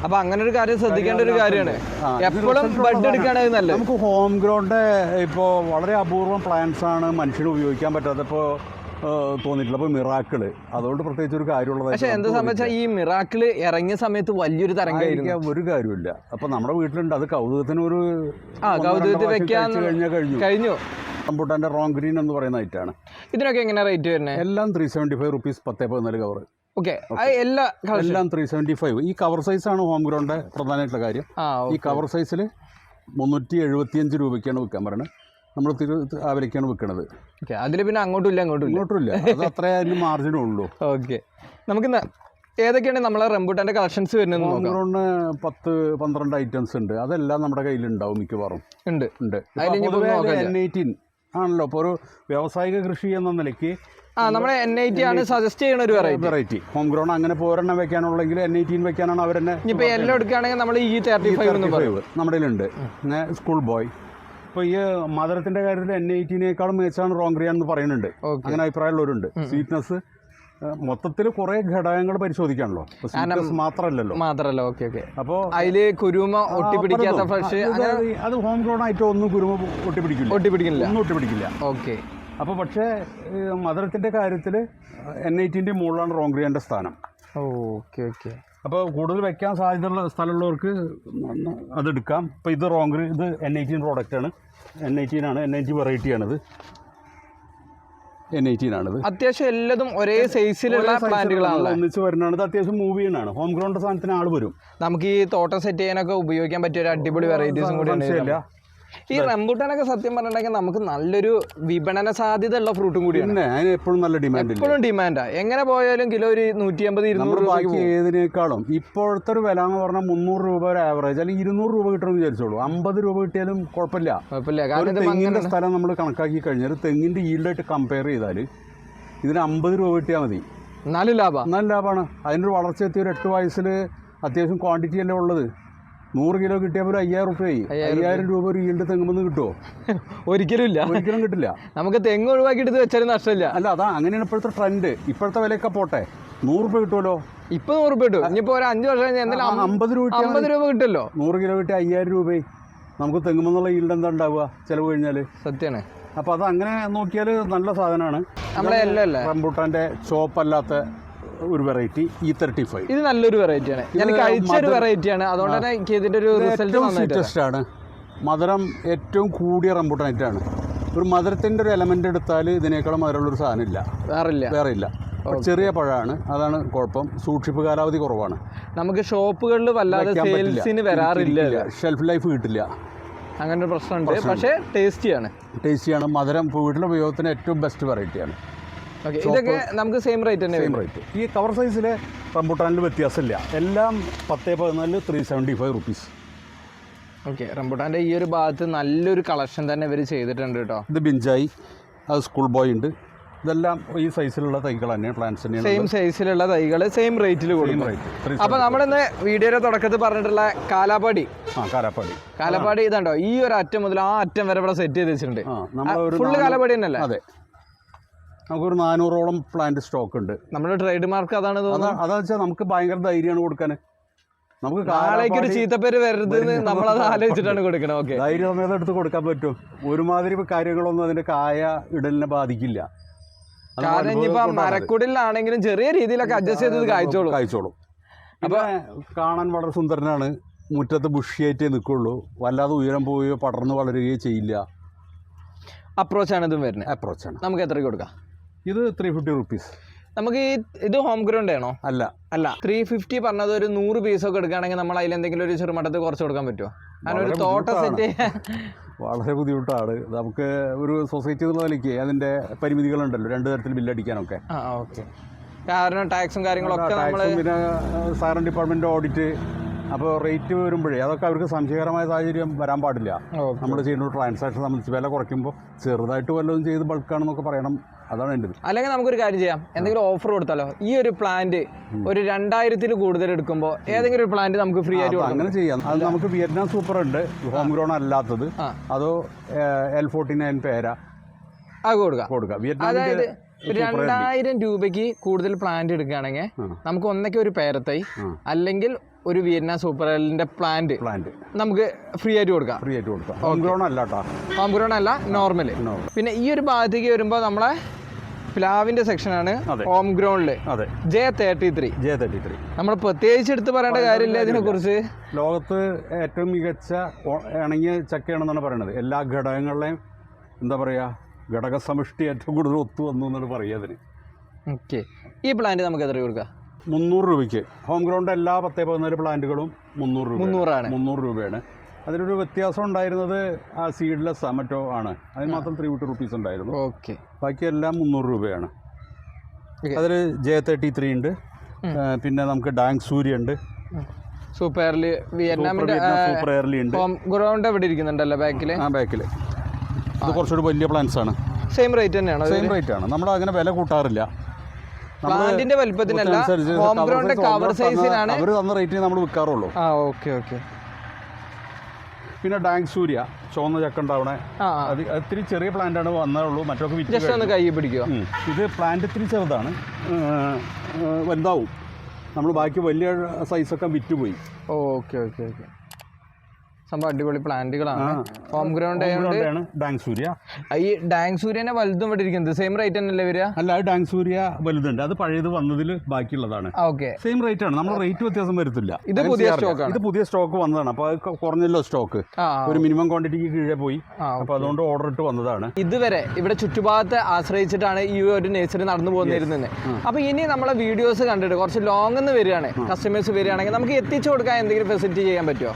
S2: അപ്പൊ അങ്ങനെ ഒരു കാര്യം ശ്രദ്ധിക്കേണ്ട ഒരു കാര്യമാണ്. എപ്പോഴും ബഡ് എടുക്കുകയാണെങ്കിൽ നല്ലത്.
S1: നമുക്ക് ഹോം ഗ്രൗണ്ട് ഇപ്പോൾ വളരെ അപൂർവം പ്ലാന്റ്സ് ആണ് മനുഷ്യന് ഉപയോഗിക്കാൻ പറ്റാത്ത ഇപ്പോൾ തോന്നിയിട്ടില്ല. അപ്പോൾ മിറാക്കിള് അതുകൊണ്ട് പ്രത്യേകിച്ച് ഒരു കാര്യമുള്ളത്.
S2: പക്ഷേ എന്താ സംബന്ധിച്ചാൽ ഈ മിറാക്കിള് ഇറങ്ങിയ സമയത്ത് വലിയൊരു തരംഗമായിരുന്നു.
S1: ഒരു കാര്യമില്ല. അപ്പൊ നമ്മുടെ വീട്ടിലുണ്ട്. അത് കൗതുകത്തിന് ഒരു
S2: കഴിഞ്ഞു.
S1: റംബൂട്ടാന്റെ റോങ് ഗ്രീൻ എന്ന് പറയുന്ന ഐറ്റാണ്.
S2: ഇതിനൊക്കെ എങ്ങനെ റേറ്റ് വരുന്നത്?
S1: എല്ലാം 375 റുപ്പീസ്. 10-14 കവർ.
S2: ഓക്കെ. എല്ലാം
S1: 375. ഈ കവർ സൈസാണ് ഹോം ഗ്രൗണ്ട് പ്രധാനമായിട്ടുള്ള കാര്യം. ഈ കവർ സൈസിൽ 375 രൂപയ്ക്കാണ് വിൽക്കാൻ പറയുന്നത്. നമ്മൾ ആ വിലയ്ക്കാണ് വിൽക്കുന്നത്.
S2: ഓക്കെ. അതിൽ പിന്നെ അങ്ങോട്ടും ഇല്ല.
S1: അത് അത്രേ അതിന് മാർജിനും ഉള്ളൂ.
S2: ഓക്കെ. നമുക്ക് ഏതൊക്കെയാണ് നമ്മളെ റംബൂട്ടാൻ്റെ കളക്ഷൻസ് വരുന്നത്?
S1: ഹോം ഗ്രൗണ്ട് 10-12 ഐറ്റംസ് ഉണ്ട്. അതെല്ലാം നമ്മുടെ കയ്യിലുണ്ടാവും മിക്കവാറും.
S2: ഉണ്ട്.
S1: N18 ആണല്ലോ. ഇപ്പോൾ ഒരു വ്യാവസായിക കൃഷി എന്ന നിലയ്ക്ക്
S2: നമ്മുടെ N18 ആണ് സജസ്റ്റ് ചെയ്യുന്ന ഒരു
S1: വെറൈറ്റി. ഹോം ഗ്രൗണ്ട് അങ്ങനെ പോരെണ്ണം വെക്കാനുള്ളെങ്കിൽ N18 വെക്കാനാണ് അവരെന്നെ.
S2: ഇപ്പോൾ എല്ലാം എടുക്കുകയാണെങ്കിൽ നമ്മൾ ഈ 35
S1: നമ്മുടെ കയ്യിലുണ്ട്. School boy. ഇപ്പോൾ ഈ മധുരത്തിന്റെ കാര്യത്തിൽ N18നേക്കാളും മികച്ചാണ് റോങ് ഗ്രീൻ എന്ന് പറയുന്നുണ്ട്. അങ്ങനെ അഭിപ്രായമുള്ളവരുണ്ട്. സ്വീറ്റ്നസ് മൊത്തത്തിൽ കുറെ ഘടകങ്ങൾ പരിശോധിക്കാണല്ലോ,
S2: മാത്രമല്ല. അപ്പോൾ അതില് കുരുമ ഒട്ടിപ്പിടിക്കാത്ത ഫ്രഷ്
S1: അത് ഹോം ഗ്രൗണ്ട് ആയിട്ട് ഒന്നും കുരുമ ഒട്ടിപ്പിടിക്കില്ല.
S2: ഓക്കെ.
S1: അപ്പോൾ പക്ഷേ മധുരത്തിന്റെ കാര്യത്തിൽ N18 മുകളിലാണ് റോങ് ഗ്രീൻ്റെ സ്ഥാനം.
S2: ഓക്കെ.
S1: അപ്പോൾ കൂടുതൽ വെക്കാൻ സാധ്യതയുള്ള സ്ഥലമുള്ളവർക്ക് അതെടുക്കാം. ഇപ്പോൾ ഇത് റോങ് ഗ്രീൻ, ഇത് N18 പ്രോഡക്റ്റാണ്. N18 ആണ്. N18 വെറൈറ്റിയാണിത്. N18 ആണിത്.
S2: അത്യാവശ്യം എല്ലാതും ഒരേ സൈസിലുള്ള പ്ലാന്റുകളാണ്
S1: ഒന്നിച്ച് വരുന്നതാണ്. ഇത് അത്യാവശ്യം മൂവ് ചെയ്യുന്നതാണ്. ഹോം ഗ്രൗണ്ട് സാധനത്തിന് ആൾ വരും.
S2: നമുക്ക് ഈ തോട്ടം സെറ്റ് ചെയ്യാനൊക്കെ ഉപയോഗിക്കാൻ പറ്റിയ ഒരു അടിപൊളി വെറൈറ്റീസും കൂടി. ഈ റംബൂട്ടാനൊക്കെ സത്യം പറഞ്ഞിട്ടുണ്ടെങ്കിൽ നമുക്ക് നല്ലൊരു വിപണന സാധ്യത ഉള്ള ഫ്രൂട്ടും കൂടിയാണ്.
S1: അതിന് എപ്പോഴും നല്ല
S2: ഡിമാൻഡാ. എങ്ങനെ പോയാലും കിലോ ഒരു 150-200 രൂപ.
S1: ബാക്കി ഏതിനേക്കാളും ഇപ്പോഴത്തെ ഒരു വില എന്ന് പറഞ്ഞാൽ 300 രൂപ ഒരു ആവറേജ്, അല്ലെങ്കിൽ 200 രൂപ കിട്ടണമെന്ന് വിചാരിച്ചോളൂ. 50 രൂപ കിട്ടിയാലും കുഴപ്പമില്ല. കാരണം തെങ്ങിന്റെ സ്ഥലം നമ്മൾ കണക്കാക്കി കഴിഞ്ഞാൽ തെങ്ങിന്റെ ഈൽഡായിട്ട് കമ്പയർ ചെയ്താൽ ഇതിന് 50 രൂപ കിട്ടിയാൽ മതി.
S2: നല്ല
S1: ലാഭമാണ്. അതിനൊരു വളർച്ച എത്തിയ ഒരു 8 വയസ്സിൽ അത്യാവശ്യം ക്വാണ്ടിറ്റി അല്ലേ ഉള്ളത്. 100 കിലോ കിട്ടിയാൽ പോലും 5000 രൂപയായി. 5000 രൂപ ഒരു ഈൽഡ് തെങ്ങുമെന്ന് കിട്ടുമോ? ഒരിക്കലും കിട്ടില്ല.
S2: നമുക്ക് തെങ്ങ് ഒഴിവാക്കിയിട്ട് വെച്ചാലും നഷ്ടമില്ല.
S1: അല്ല, അതാ അങ്ങനെയാണ് ഇപ്പോഴത്തെ ട്രെൻഡ്. ഇപ്പോഴത്തെ വിലയൊക്കെ പോട്ടെ, 100 രൂപ കിട്ടുമല്ലോ.
S2: ഇപ്പൊ 100 രൂപ കിട്ടും. ഇനിയിപ്പോ ഒരു 5 വർഷം കഴിഞ്ഞാൽ 50 രൂപ കിട്ടുമല്ലോ.
S1: 100 കിലോ കിട്ടിയ 5000 രൂപയായി. നമുക്ക് തെങ്ങുമെന്നുള്ള ഈൽഡ് എന്താ ഉണ്ടാവുക ചിലവ് കഴിഞ്ഞാൽ?
S2: സത്യമാണ്.
S1: അപ്പോൾ അത് അങ്ങനെ നോക്കിയാൽ നല്ല സാധനമാണ്.
S2: നമ്മളെ റംബൂട്ടാൻ്റെ
S1: ചോപ്പല്ലാത്ത ഒരു വെറൈറ്റി E35.
S2: ഇത് നല്ലൊരു വെറൈറ്റിയാണ്, ഞാൻ കഴിച്ചൊരു വെറൈറ്റിയാണ്, അതുകൊണ്ട് തന്നെ എനിക്ക് ഇതിൻ്റെ ഒരു റിസൾട്ട്
S1: സ്വീറ്റസ്റ്റ് ആണ്. മധുരം ഏറ്റവും കൂടിയ റംബൂട്ടാനായിട്ടാണ്. ഒരു മധുരത്തിൻ്റെ ഒരു എലമെൻ്റ് എടുത്താൽ ഇതിനേക്കാളും മധുരമുള്ളൊരു സാധനമില്ല, വേറെ ഇല്ല. ചെറിയ പഴമാണ്, അതാണ് കുഴപ്പം. സൂക്ഷിപ്പ് കാലാവധി കുറവാണ്. നമുക്ക്
S2: ഷോപ്പുകളിൽ വല്ലാതെ സെയിൽസിന് വരാറില്ല,
S1: ഷെൽഫ് ലൈഫ് കിട്ടില്ല,
S2: അങ്ങനെ ഒരു പ്രശ്നമുണ്ട്. പക്ഷേ ടേസ്റ്റിയാണ്.
S1: മധുരം വീട്ടിലെ ഉപയോഗത്തിന് ഏറ്റവും ബെസ്റ്റ് വെറൈറ്റിയാണ്.
S2: ഇതൊക്കെ നമുക്ക് സെയിം റേറ്റ് തന്നെ.
S1: ഈ കവർ സൈസിലെ റംബൂട്ടാനിൽ വ്യത്യാസമില്ല, എല്ലാം 10-14 375 റുപ്പീസ്.
S2: ഓക്കെ, റംബൂട്ടാൻ്റെ ഈ ഒരു ഭാഗത്ത് നല്ലൊരു കളക്ഷൻ തന്നെ ഇവർ ചെയ്തിട്ടുണ്ട് കേട്ടോ.
S1: ഇത് ബിഞ്ചായി, അത് സ്കൂൾ ബോയ് ഉണ്ട്. ഇതെല്ലാം ഈ സൈസിലുള്ള തൈകൾ തന്നെയാണ്, പ്ലാന്റ്സ് തന്നെയാണ്.
S2: സെയിം സൈസിലുള്ള തൈകൾ സെയിം റേറ്റിൽ കൊടുക്കും. അപ്പോൾ നമ്മളിന്ന് വീഡിയോയുടെ തുടക്കത്തിൽ പറഞ്ഞിട്ടുള്ള കാലാപ്പാടി ഇതാണ്ടോ, ഈ ഒരു അറ്റം മുതൽ ആ അറ്റം വരെ ഇവിടെ സെറ്റ് ചെയ്ത് വെച്ചിട്ടുണ്ട്. ഫുള്ള് കാലാപ്പാടി തന്നെയല്ലേ?
S1: അതെ, നമുക്കൊരു 400ഓളം പ്ലാന്റ് സ്റ്റോക്ക് ഉണ്ട്.
S2: നമ്മുടെ ട്രേഡ് മാർക്ക് അതാണ് തോന്നുന്നത്.
S1: അതാ വെച്ചാൽ നമുക്ക് ഭയങ്കര ധൈര്യമാണ് കൊടുക്കാൻ. നമുക്ക്
S2: നാളേക്ക് ഒരു ചീത്തപ്പേര് വരരുതെന്ന് നമ്മളത് ആലോചിച്ചിട്ടാണ് കൊടുക്കണം. ഓക്കെ,
S1: ധൈര്യം എടുത്ത് കൊടുക്കാൻ പറ്റും. ഒരുമാതിരി കാര്യങ്ങളൊന്നും അതിന്റെ കായ ഇടലിനെ ബാധിക്കില്ല.
S2: കാരണം ഇനിയിപ്പോ മരക്കുടിലാണെങ്കിലും ചെറിയ രീതിയിലൊക്കെ അഡ്ജസ്റ്റ് ചെയ്തത്
S1: കായ്ച്ചോളും. അപ്പൊ കാണാൻ വളരെ സുന്ദരനാണ്. മുറ്റത്ത് ബുഷിയായിട്ടേ നിൽക്കുള്ളൂ, വല്ലാതെ ഉയരം പോവുകയോ പടർന്ന് വളരുകയോ ചെയ്യില്ല.
S2: അപ്രോച്ചാണ് ഇതും വരുന്നത്.
S1: അപ്രോച്ചാണ്.
S2: നമുക്ക് എത്രയ്ക്ക് കൊടുക്കാം?
S1: ഇത് 350 റുപ്പീസ്.
S2: നമുക്ക് ഇത് ഹോം ഗ്രൗണ്ട് ആണോ?
S1: അല്ല
S2: 350 പറഞ്ഞത് ഒരു 100 പീസൊക്കെ എടുക്കുകയാണെങ്കിൽ നമ്മൾ അതിൽ എന്തെങ്കിലും ഒരു ചെറുമട്ടത്തിൽ കുറച്ച് കൊടുക്കാൻ പറ്റുമോ? അങ്ങനെ ഒരു തോട്ടം സെറ്റ്
S1: വളരെ ബുദ്ധിമുട്ടാണ്. നമുക്ക് ഒരു സൊസൈറ്റി എന്നുള്ള നിലയ്ക്ക് അതിൻ്റെ പരിമിതികളുണ്ടല്ലോ, 2 തരത്തിൽ ബില്ലടിക്കാനൊക്കെ.
S2: ഓക്കെ, കാരണം ടാക്സും കാര്യങ്ങളൊക്കെ
S1: പിന്നെ സഹകരണ ഡിപ്പാർട്ട്മെൻറ്റ് ഓഡിറ്റ്, അപ്പോൾ റേറ്റ് വരുമ്പോഴേ അതൊക്കെ അവർക്ക് സംശയകരമായ സാഹചര്യം വരാൻ പാടില്ല. നമ്മൾ ചെയ്യുന്ന ട്രാൻസാക്ഷൻ സംബന്ധിച്ച് വില കുറയ്ക്കുമ്പോൾ ചെറുതായിട്ട് വല്ലതും ചെയ്ത് ബൾക്കാണെന്നൊക്കെ പറയണം. അതാണ് എൻ്റെ.
S2: അല്ലെങ്കിൽ നമുക്കൊരു കാര്യം ചെയ്യാം, എന്തെങ്കിലും ഓഫർ കൊടുത്താലോ? ഈ ഒരു പ്ലാന്റ് ഒരു 2000-ൽ കൂടുതൽ എടുക്കുമ്പോൾ ഏതെങ്കിലും ഒരു പ്ലാന്റ് നമുക്ക് ഫ്രീ ആയിട്ട്
S1: അങ്ങനെ ചെയ്യാം. അത് നമുക്ക് വിയറ്റ്നാം സൂപ്പർ ഉണ്ട്, ഹോം ഗ്രൗൺ അല്ലാത്തത്. അതോ L49 പേര
S2: അത് കൊടുക്കാം. അതായത് 2000 രൂപയ്ക്ക് കൂടുതൽ പ്ലാന്റ് എടുക്കുകയാണെങ്കിൽ നമുക്ക് ഒന്നൊക്കെ ഒരു പേരത്തൈ അല്ലെങ്കിൽ ഒരു വിയറ്റ്നാം സൂപ്പർ എല്ലിന്റെ പ്ലാന്റ് നമുക്ക് ഫ്രീ ആയിട്ട് കൊടുക്കാം. ഹോം ഗ്രൗൺ അല്ല, നോർമൽ. പിന്നെ ഈ ഒരു ഭാഗത്തേക്ക് വരുമ്പോൾ നമ്മളെ പ്ലാവിന്റെ സെക്ഷനാണ് ഹോം ഗ്രൗണ്ടില് J33. നമ്മൾ പ്രത്യേകിച്ച് എടുത്ത് പറയേണ്ട കാര്യമില്ല ഇതിനെ കുറിച്ച്.
S1: ലോകത്ത് ഏറ്റവും മികച്ച ഇണങ്ങിയ ചക്കയാണെന്നാണ് പറയുന്നത്. എല്ലാ ഘടകങ്ങളുടെയും എന്താ പറയുക, ഘടക സമിഷ്ടി ഏറ്റവും കൂടുതൽ ഒത്തു വന്നു എന്നാണ് പറയുക അതിന്.
S2: ഓക്കെ, ഈ പ്ലാന്റ് നമുക്ക് എത്ര കൊടുക്കാം?
S1: 300 രൂപയ്ക്ക്. ഹോം ഗ്രൗണ്ട് എല്ലാ 10-14 പ്ലാന്റുകളും 300 രൂപയാണ്. അതിലൊരു വ്യത്യാസം ഉണ്ടായിരുന്നത് ആ സീഡ്ലെസ് മറ്റോ ആണ്, അതിന് മാത്രം 350 റുപ്പീസ് ഉണ്ടായിരുന്നു.
S2: ഓക്കെ,
S1: ബാക്കിയെല്ലാം 300 രൂപയാണ്. അതിൽ J33 ഉണ്ട്, പിന്നെ നമുക്ക് ഡാങ് സൂര്യ ഉണ്ട്,
S2: സൂപ്പർ എയർലി ഉണ്ട്. ഹോം ഗ്രൗണ്ട് എവിടെ ഇരിക്കുന്നുണ്ടല്ലോ ബാക്കിൽ? ബാക്കിൽ.
S1: ഇത് കുറച്ചൊരു വലിയ പ്ലാന്റ്സ് ആണ്.
S2: സെയിം റേറ്റ് തന്നെയാണ്?
S1: സെയിം റേറ്റ് ആണ്. നമ്മൾ അങ്ങനെ വില കൂട്ടാറില്ല.
S2: പ്ലാന്റിന്റെ വലിപ്പത്തിനല്ല, ഹോം ഗ്രൗണ്ട് കവർ സൈസിനാണ്
S1: അവർ തന്ന റേറ്റിന് നമ്മൾ വിൽക്കാറുള്ളൂ.
S2: ഓക്കെ.
S1: പിന്നെ ഡാങ് സൂര്യ ചുവന്ന ചക്ക ഉണ്ടാവണേ, അത് ഇത്തിരി ചെറിയ പ്ലാന്റ് ആണ് വന്നേ മറ്റൊക്കെ
S2: ജസ്റ്റ് ഒന്ന് കൈ പിടിക്കുക.
S1: ഇത് പ്ലാന്റ് ഇത്തിരി ചെറുതാണ്, വലുതാവും. നമ്മൾ ബാക്കി വലിയ സൈസൊക്കെ വിറ്റുപോയി.
S2: ഓക്കെ. സംഭവം അടിപൊളി പ്ലാന്റുകളാണ്. ഹോം ഗ്രൗണ്ട് ആയതുകൊണ്ട്
S1: ഡാങ് സൂര്യ.
S2: ഈ ഡാങ് സൂര്യനെ വലുതും ഇവിടെ ഇരിക്കുന്നത് സെയിം റേറ്റ് തന്നെയല്ലേ വരിക?
S1: അല്ല, ഡാങ് സൂര്യ വലുതുണ്ട്, അത് പഴയത് വന്നതിൽ ബാക്കിയുള്ളതാണ്. സെയിം റേറ്റ് ആണ്, നമ്മൾ റേറ്റ് വ്യത്യാസം വരുത്തില്ല.
S2: ഇത് പുതിയ
S1: സ്റ്റോക്ക് വന്നതാണ്. അപ്പോൾ അത് കുറഞ്ഞല്ലോ സ്റ്റോക്ക്, ഒരു മിനിമം ക്വാണ്ടിറ്റിക്ക് കീഴേ പോയി. അപ്പോൾ അതുകൊണ്ട് ഓർഡർ ഇട്ട് വന്നതാണ്.
S2: ഇതുവരെ ഇവിടെ ചുറ്റുഭാഗത്തെ ആശ്രയിച്ചിട്ടാണ് ഈ ഒരു നേച്ചർ നടന്നു പോകുന്നിരുന്നത്. അപ്പോൾ ഇനി നമ്മളെ വീഡിയോസ് കണ്ടിട്ട് കുറച്ച് ലോങ് നിന്ന് വരികയാണ് കസ്റ്റമേഴ്സ് വരികയാണെങ്കിൽ നമുക്ക് എത്തിച്ചു കൊടുക്കാൻ എന്തെങ്കിലും ഫെസിലിറ്റി ചെയ്യാൻ പറ്റുമോ?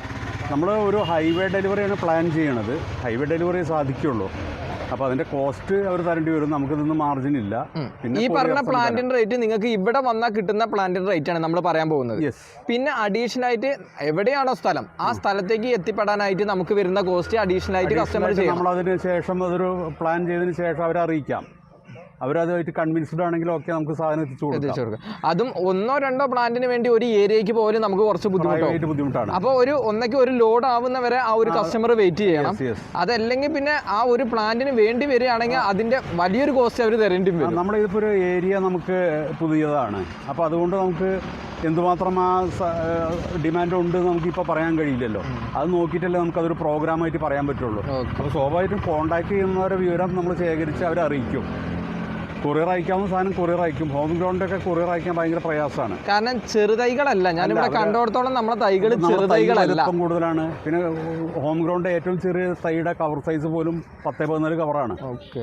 S1: നമ്മൾ ഒരു ഹൈവേ ഡെലിവറിയാണ് പ്ലാൻ ചെയ്യണത്. ഹൈവേ ഡെലിവറി സാധിക്കുള്ളൂ. അപ്പോൾ അതിന്റെ കോസ്റ്റ് അവർ തരേണ്ടി വരും, നമുക്കിതൊന്നും മാർജിൻ ഇല്ല.
S2: പിന്നെ ഈ പറഞ്ഞ പ്ലാന്റിന്റെ റേറ്റ് നിങ്ങൾക്ക് ഇവിടെ വന്നാൽ കിട്ടുന്ന പ്ലാന്റിന്റെ റേറ്റ് ആണ് നമ്മൾ പറയാൻ പോകുന്നത്. പിന്നെ അഡീഷണൽ ആയിട്ട് എവിടെയാണോ സ്ഥലം ആ സ്ഥലത്തേക്ക് എത്തിപ്പെടാനായിട്ട് നമുക്ക് വരുന്ന കോസ്റ്റ് അഡീഷണൽ ആയിട്ട് കസ്റ്റമർ ചെയ്യും.
S1: നമ്മൾ അതിന് ശേഷം അതൊരു പ്ലാൻ ചെയ്തതിന് ശേഷം അവരെ അറിയിക്കാം. അവരതുമായിട്ട് കൺവിൻസ്ഡ് ആണെങ്കിൽ ഓക്കെ, നമുക്ക് സാധനം എത്തിച്ചു കൊടുക്കാം.
S2: അതും 1-2 പ്ലാന്റിന് വേണ്ടി ഒരു ഏരിയയ്ക്ക് പോലും നമുക്ക് കുറച്ച്
S1: ബുദ്ധിമുട്ടാണ്.
S2: അപ്പോൾ ഒരു ലോഡ് ആവുന്ന വരെ ആ ഒരു കസ്റ്റമർ വെയിറ്റ് ചെയ്യണം. അതല്ലെങ്കിൽ പിന്നെ ആ ഒരു പ്ലാന്റിന് വേണ്ടി വരികയാണെങ്കിൽ അതിന്റെ വലിയൊരു കോസ്റ്റ് അവർ തരേണ്ടി വരും.
S1: നമ്മളിതിപ്പോൾ ഒരു ഏരിയ നമുക്ക് പുതിയതാണ്, അപ്പോൾ അതുകൊണ്ട് നമുക്ക് എന്തുമാത്രം ആ ഡിമാൻഡ് ഉണ്ട് നമുക്കിപ്പോൾ പറയാൻ കഴിയില്ലല്ലോ. അത് നോക്കിയിട്ടല്ലേ നമുക്കതൊരു പ്രോഗ്രാമായിട്ട് പറയാൻ പറ്റുള്ളൂ. അപ്പോൾ സ്വാഭാവികമായിട്ടും കോൺടാക്ട് ചെയ്യുന്നവരുടെ വിവരം നമ്മൾ ശേഖരിച്ച് അവരെ അറിയിക്കും. കൊറിയർ അയക്കാവുന്ന സാധനം കൊറിയർ അയക്കും. ഹോം ഗ്രൗണ്ടൊക്കെ കൊറിയർ അയക്കാൻ ഭയങ്കര പ്രയാസമാണ്.
S2: കാരണം ചെറുതൈകളല്ല, ഞാനിവിടെ കണ്ടോടത്തോളം നമ്മളെ തൈകൾ ചെറുതൈകളല്ല,
S1: വലിപ്പം കൂടുതലാണ്. പിന്നെ ഹോം ഗ്രൗണ്ട് ഏറ്റവും ചെറിയ തൈയുടെ കവർ സൈസ് പോലും 10-14 കവറാണ്.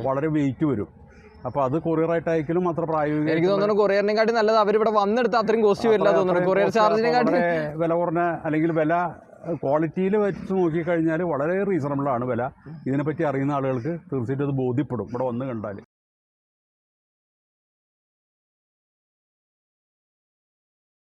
S1: വളരെ വെയിറ്റ് വരും. അപ്പോൾ അത് കൊറിയറായിട്ട് അയക്കലും അത്ര പ്രായോഗിക.
S2: എനിക്ക് തോന്നുന്നു കൊറിയറിനെക്കാട്ടി നല്ലത് അവരിവിടെ വന്നെടുത്ത് അത്രയും കോസ്റ്റ് വരില്ല തോന്നുന്നു. കൊറിയർ ചാർജിനെക്കാട്ടി
S1: വില കുറഞ്ഞ, അല്ലെങ്കിൽ വില ക്വാളിറ്റിയിൽ വെച്ച് നോക്കിക്കഴിഞ്ഞാൽ വളരെ റീസണബിളാണ് വില. ഇതിനെപ്പറ്റി അറിയുന്ന ആളുകൾക്ക് തീർച്ചയായിട്ടും അത് ബോധ്യപ്പെടും ഇവിടെ വന്ന് കണ്ടാൽ.